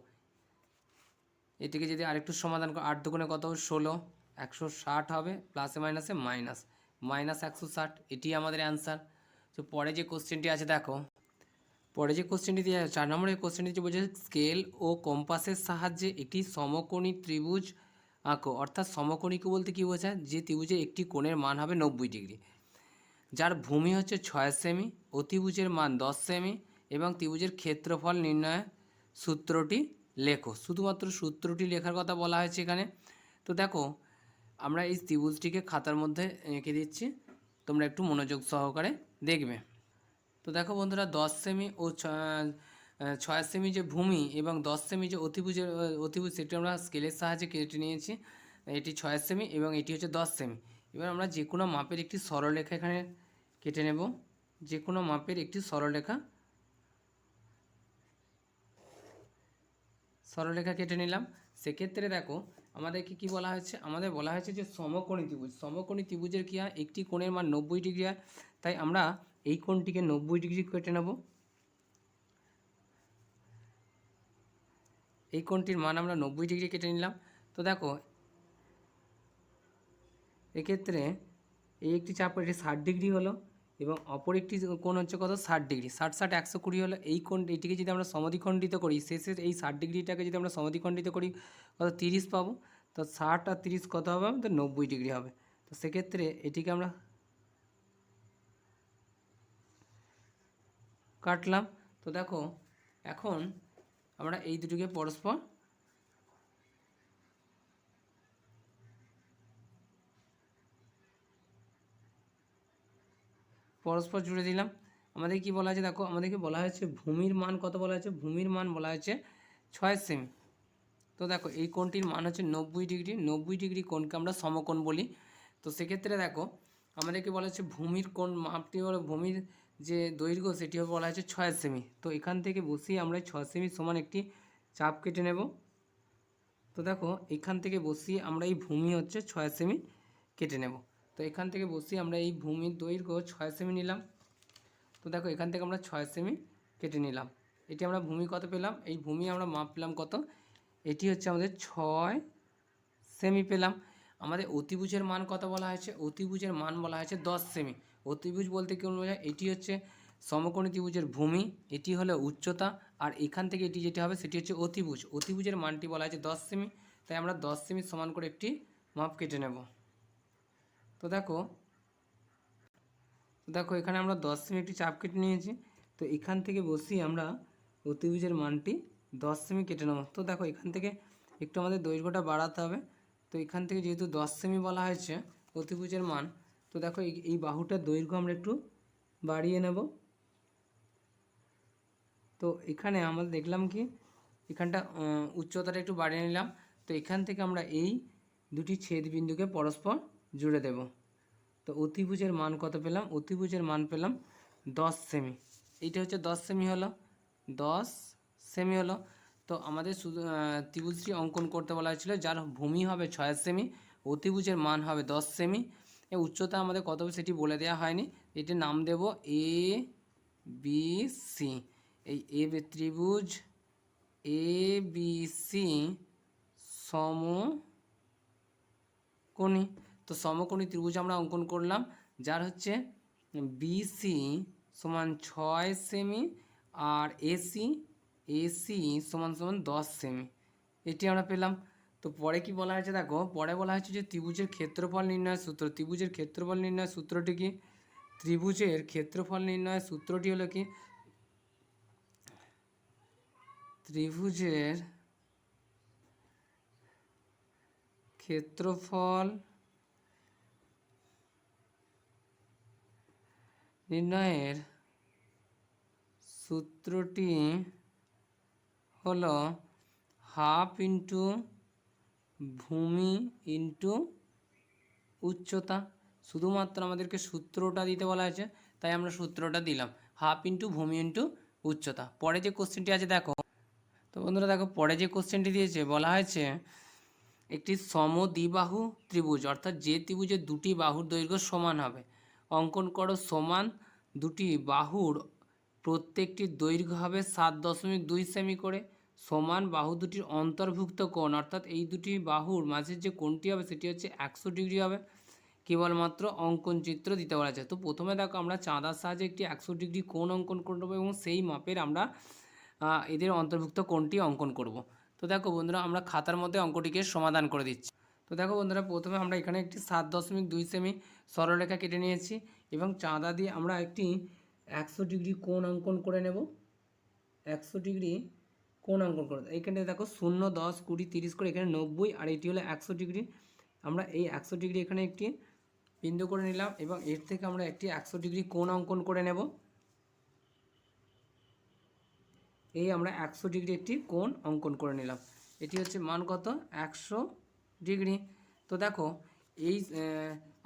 এটিকে যদি আরেকটু সমাধান করো, 8 দুগুণে কত হবে, 16, 160 হবে, প্লাসে মাইনাসে মাইনাস মাইনাস 160, এটি আমাদের অ্যান্সার। তো পরে যে কোশ্চেনটি আছে দেখো, পরে যে কোশ্চেনটি দিয়ে 4 নম্বরের কোশ্চেনটি বলছে স্কেল ও কম্পাসের সাহায্যে একটি সমকোণী ত্রিভুজ আঁকো। অর্থাৎ সমকোণীকে বলতে কী বোঝায়, যে ত্রিভুজের একটি কোণের মান হবে 90 ডিগ্রি, যার ভূমি হচ্ছে 6 সেমি, অতিভুজের মান 10 সেমি এবং ত্রিভুজের ক্ষেত্রফল নির্ণয়ের সূত্রটি লেখো। শুধুমাত্র সূত্রটি লেখার কথা বলা হয়েছে এখানে। তো দেখো আমরা এই ত্রিভুজটিকে খাতার মধ্যে এঁকে দিচ্ছি, তোমরা একটু মনোযোগ সহকারে দেখবে। তো দেখো বন্ধুরা, 10 সেমি ও 6 সেমি যে ভূমি এবং 10 সেমি যে অতিভুজ সেটি আমরা স্কেলের সাহায্যে কেটে নিয়েছি। এটি 6 সেমি এবং এটি হচ্ছে 10 সেমি। এবার আমরা যে কোনো মাপের একটি সরলরেখা এখানে কেটে নেব, যে কোনো মাপের একটি সরলরেখা কেটে নিলাম। সেক্ষেত্রে দেখো আমাদেরকে কি বলা হয়েছে, আমাদের বলা হয়েছে যে সমকোণী ত্রিভুজ, সমকোণী ত্রিভুজের কী হয়, একটি কোণের মান 90 ডিগ্রি হয়। তাই আমরা এই কোণটিকে 90 ডিগ্রি কেটে নেব। এই কোণটির মান আমরা 90 ডিগ্রি কেটে নিলাম। তো দেখো এক্ষেত্রে এই একটি চাপ এটি 60 ডিগ্রি হলো এবং অপর একটি কোণ হচ্ছে কত, 60 ডিগ্রি। 60 60 120 হলো। এই কোণ এটিকে যদি আমরা সমদ্বিখণ্ডিত করি, শেষের এই 60 ডিগ্রিটাকে যদি আমরা সমদ্বিখণ্ডিত করি কত, 30 পাবো। তো 60 আর 30 কত হবে, তো 90 ডিগ্রি হবে। তো সেক্ষেত্রে এটিকে আমরা কাটলাম। তো দেখো এখন আমরা এই দুটিকে পরস্পর জুড়ে দিলাম। আমাদের কি বলা আছে, দেখো আমাদেরকে বলা হয়েছে ভূমির মান কত বলা হয়েছে, ভূমির মান বলা হয়েছে 6 সেমি। তো দেখো এই কোণটির মান হচ্ছে 90 ডিগ্রি, 90 ডিগ্রি কোণকে আমরা সমকোণ বলি। তো সেক্ষেত্রে দেখো আমাদেরকে বলা হচ্ছে ভূমির কোণ মাপটি হলো, ভূমির যে দৈর্ঘ্য সেটি হবে বলা হয়েছে 6 সেমি। তো এখান থেকে বসিয়ে আমরা 6 সেমি সমান একটি চাপ কেটে নেব। তো দেখো এখান থেকে বসিয়ে আমরা এই ভূমি হচ্ছে 6 সেমি কেটে নেব। তো এখান থেকে বসিয়ে আমরা এই ভূমির দৈর্ঘ্য 6 সেমি নিলাম। তো দেখো এখান থেকে আমরা 6 সেমি কেটে নিলাম। এটি আমরা ভূমি কত পেলাম, এই ভূমি আমরা মাপ পেলাম কত, এটি হচ্ছে আমাদের 6 সেমি পেলাম। আমাদের অতিভুজের মান কত বলা হয়েছে, অতিভুজের মান বলা হয়েছে 10 সেমি। অতিভুজ বলতে কেমন বোঝায়, এটি হচ্ছে সমকোণী ত্রিভুজের ভূমি, এটি হলো উচ্চতা, আর এখান থেকে এটি যেটি হবে সেটি হচ্ছে অতিভুজ। অতিভুজের মানটি বলা হয়েছে 10 সেমি। তাই আমরা 10 সেমি সমান করে একটি মাপ কেটে নেব। তো দেখো এখানে আমরা 10 সেমি একটি চাপ কেটে নিয়েছি। তো এখান থেকে বসিয়ে আমরা অতিভুজের মানটি 10 সেমি কেটে নেব। তো দেখো এখান থেকে একটু আমাদের দৈর্ঘ্যটা বাড়াতে হবে। তো এখান থেকে যেহেতু 10 সেমি বলা হয়েছে অতিভুজের মান, তো দেখো এই বাহুটার দৈর্ঘ্য আমরা একটু বাড়িয়ে নেব। তো এখানে আমরা দেখলাম কি এখানটা উচ্চতাটা একটু বাড়িয়ে নিলাম। তো এখান থেকে আমরা এই দুটি ছেদবিন্দুকে পরস্পর জুড়ে দেব। তো অতিভুজের মান কত পেলাম, অতিভুজের মান পেলাম 10 সেমি। এইটা হচ্ছে 10 সেমি হলো, 10 সেমি হলো। তো আমাদের শুধু ত্রিভুজটি অঙ্কন করতে বলা হয়েছিল, যার ভূমি হবে 6 সেমি, অতিভুজের মান হবে 10 সেমি, উচ্চতা আমাদের কত হবে সেটি বলে দেওয়া হয়নি। এটির নাম দেব এ বি সি। এই ত্রিভুজ এ বি সি সমকোণী। তো সমকোণী ত্রিভুজ আমরা অঙ্কন করলাম, যার হচ্ছে বিসি সমান 6 সেমি আর এসি সমান সমান 10 সেমি, এটি আমরা পেলাম। তো পরে কি বলা হয়েছে, দেখো পরে বলা হয়েছে যে ত্রিভুজের ক্ষেত্রফল নির্ণয়ের সূত্র। ত্রিভুজের ক্ষেত্রফল নির্ণয়ের সূত্রটি কি, ত্রিভুজের ক্ষেত্রফল নির্ণয়ের সূত্রটি হলো কি, ত্রিভুজের ক্ষেত্রফল নির্ণয়ের সূত্রটি হলো হাফ ইন্টু ভূমি ইন্টু উচ্চতা। শুধুমাত্র আমাদেরকে সূত্রটা দিতে বলা হয়েছে, তাই আমরা সূত্রটা দিলাম, হাফ ইন্টু ভূমি ইন্টু উচ্চতা। পরে যে কোশ্চেনটি আছে দেখো, তো বন্ধুরা দেখো পরে যে কোশ্চেনটি দিয়েছে বলা হয়েছে একটি সমদ্বিবাহু ত্রিভুজ, অর্থাৎ যে ত্রিভুজের দুটি বাহুর দৈর্ঘ্য সমান হবে, অঙ্কন করো সমান দুটি বাহুর প্রত্যেকটির দৈর্ঘ্য হবে 7.2 সেমি করে, সমান বাহু দুটির অন্তর্ভুক্ত কোণ, অর্থাৎ এই দুটি বাহুর মাঝের যে কোণটি হবে সেটি হচ্ছে 100 ডিগ্রি হবে। কেবলমাত্র অঙ্কন চিত্র দিতে বলা আছে। তো প্রথমে দেখো আমরা চাঁদার সাহায্যে একটি 100 ডিগ্রি কোণ অঙ্কন করব এবং সেই মাপের আমরা এদের অন্তর্ভুক্ত কোণটি অঙ্কন করব। তো দেখো বন্ধুরা আমরা খাতার মধ্যে অঙ্কটিকে সমাধান করে দিচ্ছি। তো দেখো বন্ধুরা প্রথমে আমরা এখানে একটি 7.2 সেমি সরলরেখা কেটে নিয়েছি এবং চাঁদা দিয়ে আমরা একটি 100 ডিগ্রি কোণ অঙ্কন করে নেব। 100 ডিগ্রি কোণ অঙ্কন করে এইখানে দেখো 0 10 20 30 করে এখানে 90 আর এটি হলো 100 ডিগ্রি। আমরা এই 100 ডিগ্রি এখানে একটি বিন্দু করে নিলাম এবং এর থেকে আমরা একটি 100 ডিগ্রি কোণ অঙ্কন করে নেব। এই আমরা 100 ডিগ্রি একটি কোণ অঙ্কন করে নিলাম। এটি হচ্ছে মান কত, 100 ডিগ্রি। তো দেখো এই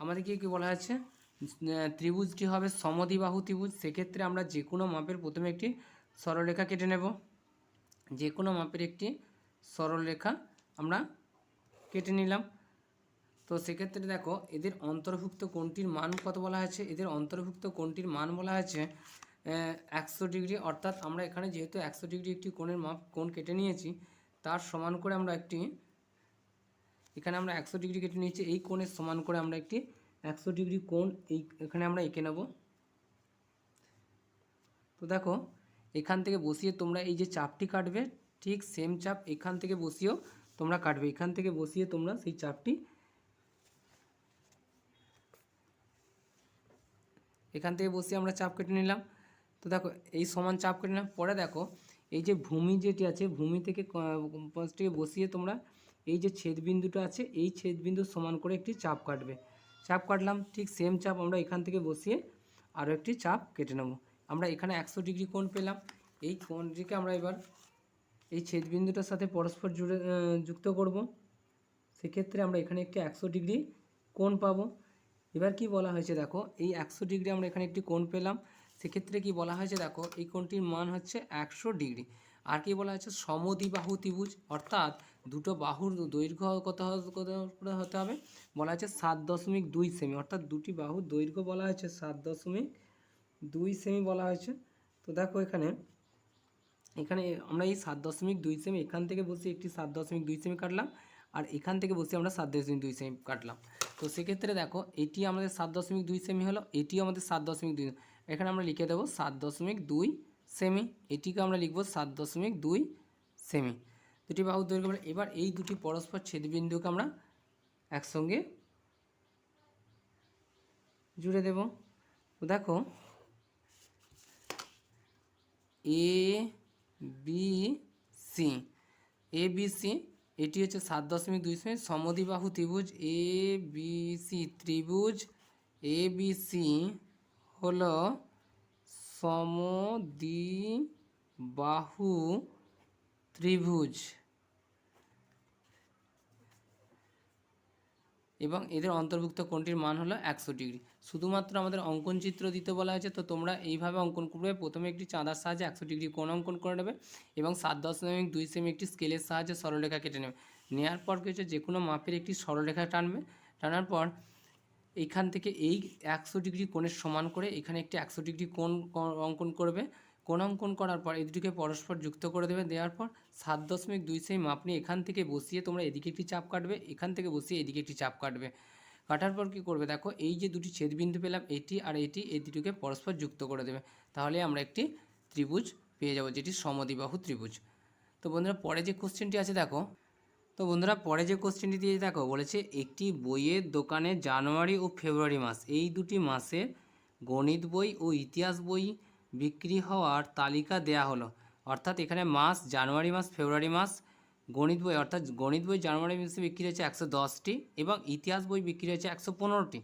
আমাদেরকে কি বলা হয়েছে, ত্রিভুজটি হবে সমদ্বিবাহু ত্রিভুজ। সেক্ষেত্রে আমরা যে কোনো মাপের প্রথমে একটি সরলরেখা কেটে নেব, যে কোনো মাপের একটি সরলরেখা আমরা কেটে নিলাম। তো সেক্ষেত্রে দেখো এদের অন্তর্ভুক্ত কোণটির মান কত বলা হয়েছে, এদের অন্তর্ভুক্ত কোণটির মান বলা হয়েছে 100 ডিগ্রি। অর্থাৎ আমরা এখানে যেহেতু 100 ডিগ্রি একটি কোণ কেটে নিয়েছি, তার সমান করে আমরা এখানে আমরা 100 ডিগ্রি কেটে নিয়েছি, এই কোণের সমান করে আমরা একটি 100 ডিগ্রি কোণ এখানে আমরা এঁকে নেব। তো দেখো এখান থেকে বসিয়ে তোমরা এই যে চাপটি কাটবে, ঠিক সেম চাপ এখান থেকে বসিয়েও তোমরা কাটবে। এখান থেকে বসিয়ে তোমরা সেই চাপটি এখান থেকে বসিয়ে আমরা চাপ কেটে নিলাম। তো দেখো এই সমান চাপ কেটে নিলাম। পরে দেখো এই যে ভূমি যেটি আছে, ভূমি থেকে কম্পাসটিকে বসিয়ে তোমরা এই যে ছেদবিন্দুটা আছে, এই ছেদবিন্দুর সমান করে একটি চাপ কাটবে। চাপ কাটলাম, ঠিক সেম চাপ আমরা এখান থেকে বসিয়ে আরও একটি চাপ কেটে নেব। আমরা এখানে 100 ডিগ্রি কোণ পেলাম। এই কোণটিকে আমরা এবার এই ছেদবিন্দুটার সাথে পরস্পর যুক্ত করব। সেক্ষেত্রে আমরা এখানে একটি 100 ডিগ্রি কোণ পাবো। এবার কি বলা হয়েছে দেখো, এই 100 ডিগ্রি আমরা এখানে একটি কোণ পেলাম। সেক্ষেত্রে কি বলা হয়েছে দেখো, এই কোণটির মান হচ্ছে 100 ডিগ্রি। আর কি বলা হয়েছে, সমদ্বিবাহু ত্রিভুজ, অর্থাৎ দুটো বাহুর দৈর্ঘ্য কত হতে হবে বলা হয়েছে 7.2 সেমি। অর্থাৎ দুটি বাহুর দৈর্ঘ্য বলা হয়েছে 7.2 সেমি বলা হয়েছে। তো দেখো এখানে আমরা এই 7.2 সেমি এখান থেকে বসে একটি 7.2 সেমি কাটলাম, আর এখান থেকে বসে আমরা 7.2 সেমি কাটলাম। তো সেক্ষেত্রে দেখো এটি আমাদের 7.2 সেমি হলো, এটিও আমাদের 7.2, এখানে আমরা লিখে দেবো 7.2 সেমি, এটিকে আমরা লিখবো 7.2 সেমি। দুটি বাহুর দৈর্ঘ্য। এবার এই দুটি পরস্পর ছেদবিন্দুকে আমরা একসঙ্গে জুড়ে দেব। তো দেখো ABC এটি হচ্ছে 7.2 সেমি সমদ্বিবাহু ত্রিভুজ ABC ত্রিভুজ। ABC হলো সমদ্বিবাহু ত্রিভুজ এবং এদের অন্তর্ভুক্ত কোণটির মান হলো 100 ডিগ্রি। শুধুমাত্র আমাদের অঙ্কন চিত্র দিতে বলা হয়েছে। তো তোমরা এইভাবে অঙ্কন করবে, প্রথমে একটি চাঁদার সাহায্যে 100 ডিগ্রি কোণ অঙ্কন করে নেবে এবং 7.2 সেমি একটি স্কেলের সাহায্যে সরলরেখা কেটে নেবে। নেওয়ার পর কি হচ্ছে, যে কোনো মাপের একটি সরলরেখা টানবে। টানার পর এইখান থেকে এই 100 ডিগ্রি কোণের সমান করে এখানে একটি 100 ডিগ্রি কোণ অঙ্কন করবে। কোণ অঙ্কন করার পর এই দুটিকে পরস্পর যুক্ত করে দেবে। দেওয়ার পর 7.2 সেমি মাপ নিয়ে এখান থেকে বসিয়ে তোমরা এদিকে একটি চাপ কাটবে, এখান থেকে বসিয়ে এদিকে একটি চাপ কাটবে। কাটার পর কী করবে দেখো, এই যে দুটি ছেদবিন্দু পেলাম এটি আর এটি, এই দুটিকে পরস্পর যুক্ত করে দেবে। তাহলে আমরা একটি ত্রিভুজ পেয়ে যাব, যেটি সমদ্বিবাহু ত্রিভুজ। তো বন্ধুরা পরে যে কোশ্চেনটি আছে দেখো, পরে যে কোশ্চেনটি দিয়ে দেখো বলেছে, একটি বইয়ের দোকানে জানুয়ারি ও ফেব্রুয়ারি মাস এই দুটি মাসের গণিত বই ও ইতিহাস বই বিক্রি হওয়ার তালিকা দেয়া হলো। অর্থাৎ এখানে মাস জানুয়ারি মাস, ফেব্রুয়ারি মাস, গণিত বই অর্থাৎ গণিত বই জানুয়ারি মাসে বিক্রি হয়েছে 110টি এবং ইতিহাস বই বিক্রি হয়েছে 115টি।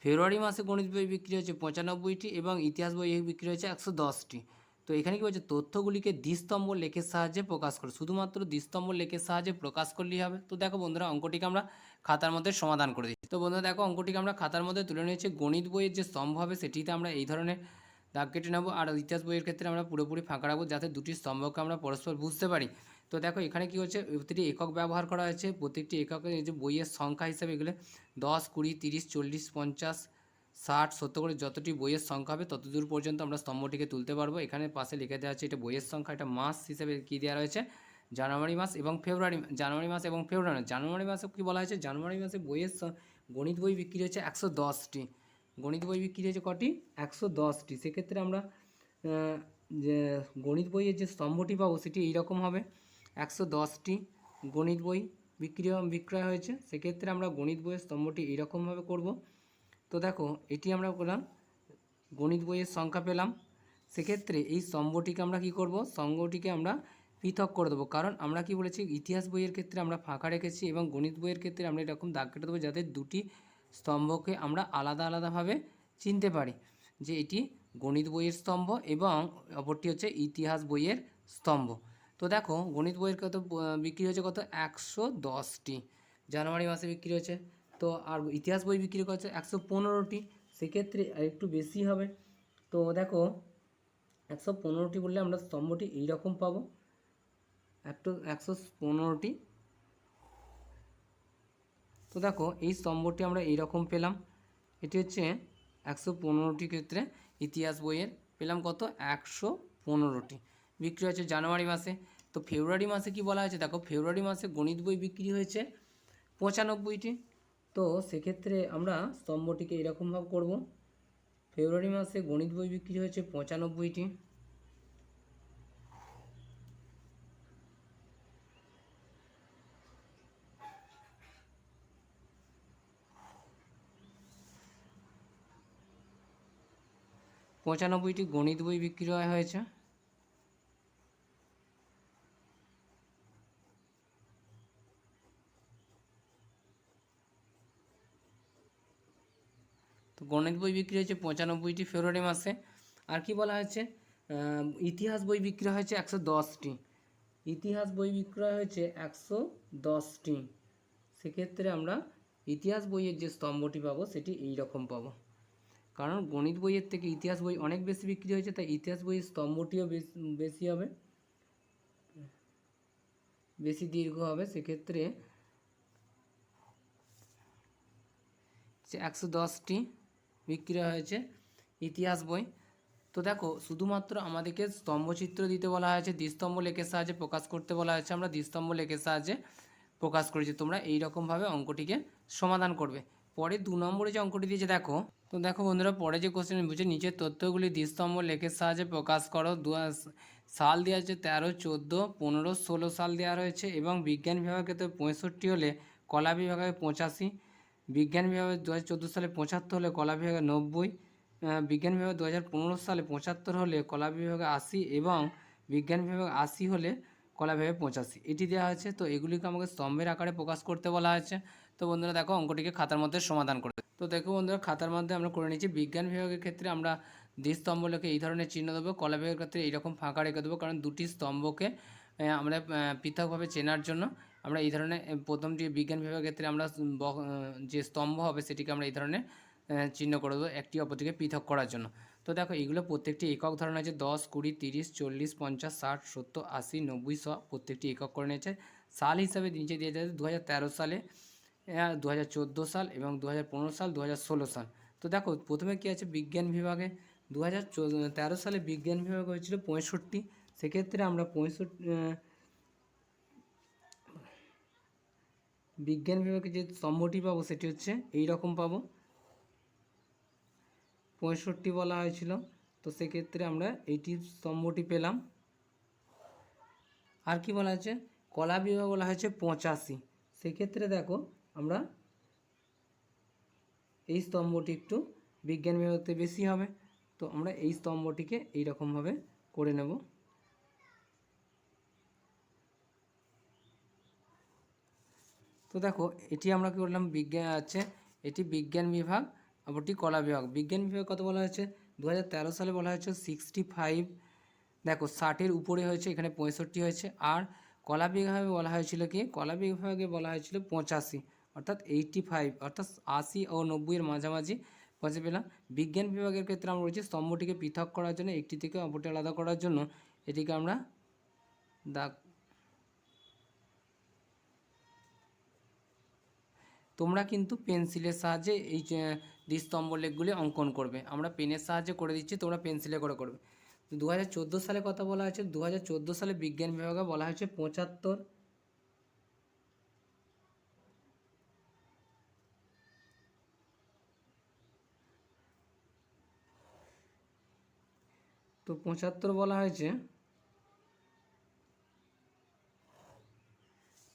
ফেব্রুয়ারি মাসে গণিত বই বিক্রি হয়েছে 95টি এবং ইতিহাস বই বিক্রি হয়েছে 110টি। তো এখানে কী বলছে, তথ্যগুলিকে দ্বিস্তম্ভ লেখের সাহায্যে প্রকাশ করো। শুধুমাত্র দ্বিস্তম্ভ লেখের সাহায্যে প্রকাশ করলেই হবে। তো দেখো বন্ধুরা অঙ্কটিকে আমরা খাতার মধ্যে সমাধান করে দিচ্ছি। তো বন্ধুরা দেখো অঙ্কটিকে আমরা খাতার মধ্যে তুলে নিয়েছি। গণিত বইয়ের যে স্তম্ভ হবে সেটিতে আমরা এই ধরনের দাগ কেটে নেবো, আর ইতিহাস বইয়ের ক্ষেত্রে আমরা পুরোপুরি ফাঁকা রাখবো যাতে দুটি স্তম্ভকে আমরা পরস্পর বুঝতে পারি। তো দেখো এখানে কী হচ্ছে, প্রতিটি একক ব্যবহার করা হয়েছে। প্রত্যেকটি এককে এই যে বইয়ের সংখ্যা হিসাবে এগুলো 10, 20, 30, 40, 50, 60, 70 করে যতটি বইয়ের সংখ্যা হবে ততদূর পর্যন্ত আমরা স্তম্ভটিকে তুলতে পারবো। এখানে পাশে লিখে দেওয়া আছে এটা বইয়ের সংখ্যা, এটা মাস হিসেবে কী দেওয়া রয়েছে, জানুয়ারি মাস এবং ফেব্রুয়ারি জানুয়ারি মাসে কী বলা হয়েছে, জানুয়ারি মাসে গণিত বই বিক্রি হয়েছে 110টি। গণিত বই বিক্রি হয়েছে কটি, 110টি। সেক্ষেত্রে আমরা যে গণিত বইয়ের যে স্তম্ভটি পাবো সেটি এইরকম হবে, 110টি গণিত বই বিক্রয় হয়েছে। সেক্ষেত্রে আমরা গণিত বইয়ের স্তম্ভটি এইরকমভাবে করব। তো দেখো এটি আমরা করলাম, গণিত বইয়ের সংখ্যা পেলাম। সেক্ষেত্রে এই স্তম্ভটিকে আমরা কি করব, স্তম্ভটিকে আমরা পৃথক করে দেবো। কারণ আমরা কি বলেছি, ইতিহাস বইয়ের ক্ষেত্রে আমরা ফাঁকা রেখেছি এবং গণিত বইয়ের ক্ষেত্রে আমরা এরকম দাগ কেটে দেবো যাতে দুটি স্তম্ভকে আমরা আলাদা আলাদাভাবে চিনতে পারি যে এটি গণিত বইয়ের স্তম্ভ এবং অপরটি হচ্ছে ইতিহাস বইয়ের স্তম্ভ। তো দেখো গণিত বইয়ের কত বিক্রি হয়েছে, কত 110টি জানুয়ারি মাসে বিক্রি হয়েছে। তো আর ইতিহাস বই বিক্রি করছে 115টি, সেক্ষেত্রে একটু বেশি হবে। তো দেখো 115টি বললে আমরা স্তম্ভটি এইরকম পাবো, 115টি তো দেখো এই স্তম্ভটি আমরা এইরকম পেলাম, এটি হচ্ছে 115টি ক্ষেত্রে ইতিহাস বইয়ের পেলাম কত 115টি বিক্রি হয়েছে জানুয়ারি মাসে। তো ফেব্রুয়ারি মাসে কি বলা হয়েছে দেখো, ফেব্রুয়ারি মাসে গণিত বই বিক্রি হয়েছে 95টি। তো সেক্ষেত্রে আমরা স্তম্ভটিকে এরকমভাবে করব, ফেব্রুয়ারি মাসে গণিত বই বিক্রি হয়েছে 95টি। পঁচানব্বইটি গণিত বই বিক্রি হয়েছে। তো গণিত বই বিক্রি হয়েছে 95টি ফেব্রুয়ারি মাসে। আর কি বলা হয়েছে, ইতিহাস বই বিক্রি হয়েছে 110টি, ইতিহাস বই বিক্রয় হয়েছে 110টি। সেক্ষেত্রে আমরা ইতিহাস বইয়ের যে স্তম্ভটি পাবো সেটি এই রকম পাবো, কারণ গণিত বইয়ের থেকে ইতিহাস বই অনেক বেশি বিক্রি হয়েছে, তাই ইতিহাস বইয়ের স্তম্ভটিও বেশি হবে, বেশি দীর্ঘ হবে। সেক্ষেত্রে 110টি বিক্রি হয়েছে ইতিহাস বই। তো দেখো শুধুমাত্র আমাদেরকে স্তম্ভচিত্র দিতে বলা হয়েছে, দ্বিস্তম্ভ লেখের সাহায্যে প্রকাশ করতে বলা হয়েছে, আমরা দ্বিস্তম্ভ লেখের সাহায্যে প্রকাশ করেছি। তোমরা এই রকমভাবে অঙ্কটিকে সমাধান করবে। পরে 2 নম্বরে যে অঙ্কটি দিয়েছে দেখো, তো দেখো বন্ধুরা পরে যে কোশ্চেন বুঝে নিচের তথ্যগুলি দ্বিস্তম্ভ লেখের সাহায্যে প্রকাশ করো। সাল দেওয়া আছে 13, 14, 15, 16 সাল দেওয়া রয়েছে এবং বিজ্ঞান বিভাগে তো 65 হলে কলা বিভাগে 85, বিজ্ঞান বিভাগে 2014 সালে 75 হলে কলা বিভাগে 90, বিজ্ঞান বিভাগে 2015 সালে 75 হলে কলা বিভাগে 80 এবং বিজ্ঞান বিভাগে 80 হলে কলা বিভাগে 85, এটি দেওয়া হয়েছে। তো এগুলিকে আমাকে স্তম্ভের আকারে প্রকাশ করতে বলা হয়েছে। তো বন্ধুরা দেখো অঙ্কটিকে খাতার মধ্যে সমাধান করে। তো দেখো বন্ধুরা খাতার মধ্যে আমরা করে নিচ্ছি। বিজ্ঞান বিভাগের ক্ষেত্রে আমরা দ্বিস্তম্ভ লেখে এই ধরনের চিহ্ন দেবো, কলা বিভাগের ক্ষেত্রে এইরকম ফাঁকা রেখে দেবো, কারণ দুটি স্তম্ভকে আমরা পৃথকভাবে চেনার জন্য আমরা এই ধরনের প্রথমটি বিজ্ঞান বিভাগের ক্ষেত্রে আমরা যে স্তম্ভ হবে সেটিকে আমরা এই ধরনের চিহ্ন করে দেবো একটি অপরটিকে পৃথক করার জন্য। তো দেখো এইগুলো প্রত্যেকটি একক ধরনের আছে, 10, 20, 30, 40, 50, 60, 70, 80, 90, 100 প্রত্যেকটি একক করে নিয়েছে। সাল হিসাবে নিচে দিয়ে যাচ্ছে 2013 সালে, 2014 সাল এবং 2015 সাল, 2016 সাল। তো দেখো প্রথমে কী আছে, বিজ্ঞান বিভাগে 2013 সালে বিজ্ঞান বিভাগ হয়েছিল 65, সেক্ষেত্রে আমরা 65 বিজ্ঞান বিভাগে যে স্তম্ভটি পাবো সেটি হচ্ছে এই রকম পাবো, 65 বলা হয়েছিল। তো সেক্ষেত্রে আমরা এইটি স্তম্ভটি পেলাম। আর কি বলা হয়েছে, কলা বিভাগ বলা হয়েছে 85, সেক্ষেত্রে দেখো আমরা এই স্তম্ভটি একটু বিজ্ঞান বিভাগতে বেশি হবে, তো আমরা এই স্তম্ভটিকে এই রকমভাবে করে নেব। তো দেখো এটি আমরা কী করলাম, বিজ্ঞান আছে এটি বিজ্ঞান বিভাগ, অপরটি কলা বিভাগ। বিজ্ঞান বিভাগ কত বলা হয়েছে, 2013 সালে বলা হয়েছে 65, দেখো 60-এর উপরে হয়েছে, এখানে 65 হয়েছে। আর কলা বিভাগে বলা হয়েছিল কি, কলা বিভাগে বলা হয়েছিল 85, অর্থাৎ 85, অর্থাৎ 80 ও 90-এর মাঝামাঝি পৌঁছে পেলাম। বিজ্ঞান বিভাগের ক্ষেত্রে আমরা বলছি স্তম্ভটিকে পৃথক করার জন্য, একটি থেকে অপরটি আলাদা করার জন্য এটিকে আমরা দাগ, তোমরা কিন্তু পেন্সিলের সাহায্যে এই দ্বিস্তম্ভ লেখগুলি অঙ্কন করবে, আমরা পেনের সাহায্যে করে দিচ্ছি, তোমরা পেন্সিলে করে করবে। 2014 সালে কথা বলা হয়েছে, 2014 সালে বিজ্ঞান বিভাগে বলা হয়েছে 75, তো 75 বলা হয়েছে,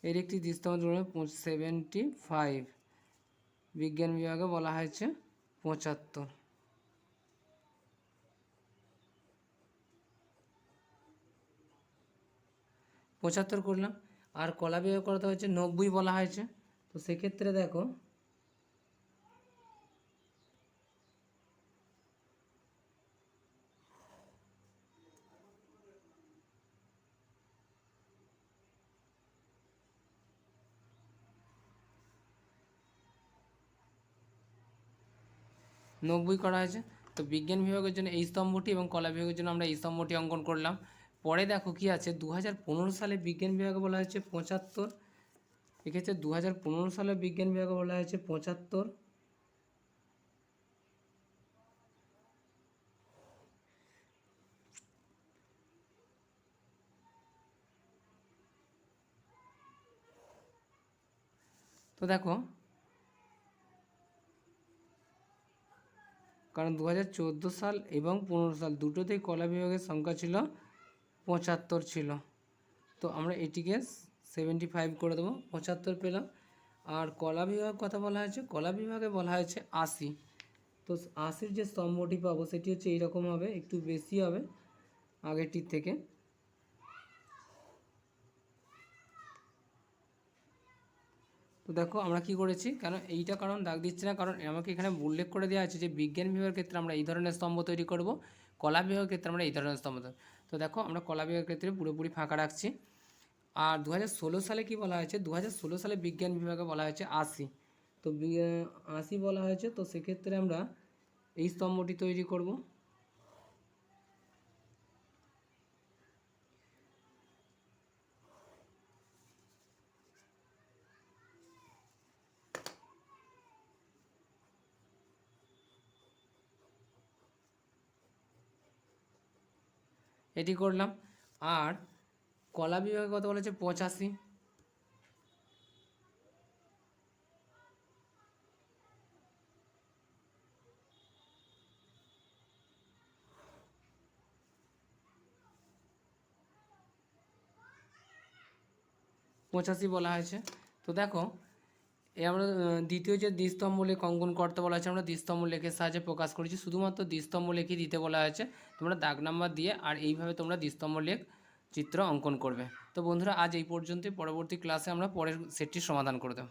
এর একটি দৃষ্টান্ত 75, বিজ্ঞান বিভাগে বলা হয়েছে 75। করলাম। আর কলা বিভাগ করতে হচ্ছে 90 বলা হয়েছে, তো সেক্ষেত্রে দেখো নব্বই করা হয়েছে। তো বিজ্ঞান বিভাগের জন্য এই স্তম্ভটি এবং কলা বিভাগের জন্য আমরা এই স্তম্ভটি অঙ্কন করলাম। পরে দেখো কি আছে, 2015 সালে বিজ্ঞান বিভাগে বলা হয়েছে 75, এক্ষেত্রে 2015 সালে বিজ্ঞান বিভাগে বলা হয়েছে 75। তো দেখো, কারণ 2014 সাল এবং 15 সাল দুটোতেই কলা বিভাগের সংখ্যা ছিল 75 ছিল, তো আমরা এটিকে 75 করে দেবো, 75 পেলাম। আর কলা বিভাগ কথা বলা হয়েছে, কলা বিভাগে বলা হয়েছে 80। তো 80-র যে স্তম্ভটি পাবো সেটি হচ্ছে এইরকম হবে, একটু বেশি হবে আগেরটির থেকে। তো দেখো আমরা কি করেছি, কারণ দাগ দিচ্ছে না, কারণ আমাকে এখানে উল্লেখ করে দেওয়া আছে যে বিজ্ঞান বিভাগের ক্ষেত্রে আমরা এই ধরনের স্তম্ভ তৈরি করব, কলা বিভাগের ক্ষেত্রে আমরা এই ধরনের স্তম্ভ তৈরি। তো দেখো আমরা কলা বিভাগের ক্ষেত্রে পুরোপুরি ফাঁকা রাখছি। আর 2016 সালে কি বলা হয়েছে, 2016 সালে বিজ্ঞান বিভাগে বলা হয়েছে 80। তো 80 বলা হয়েছে, তো সেক্ষেত্রে আমরা এই স্তম্ভটি তৈরি করব। এটি করলাম। আর কলা বিভাগে কত বলেছে, 85। বলা হয়েছে। তো দেখো আমরা দ্বিতীয় যে দ্বিস্তম্ভ লেখ অঙ্কন করতে বলা হয়েছে, আমরা দ্বিস্তম্ভ লেখের সাহায্যে প্রকাশ করেছি, শুধুমাত্র দ্বিস্তম্ভ লেখই দিতে বলা হয়েছে। তোমরা দাগ নাম্বার দিয়ে আর এইভাবে তোমরা দ্বিস্তম্ভ লেখ চিত্র অঙ্কন করবে। তো বন্ধুরা আজ এই পর্যন্তই, পরবর্তী ক্লাসে আমরা পরের সেটটির সমাধান করে দেব।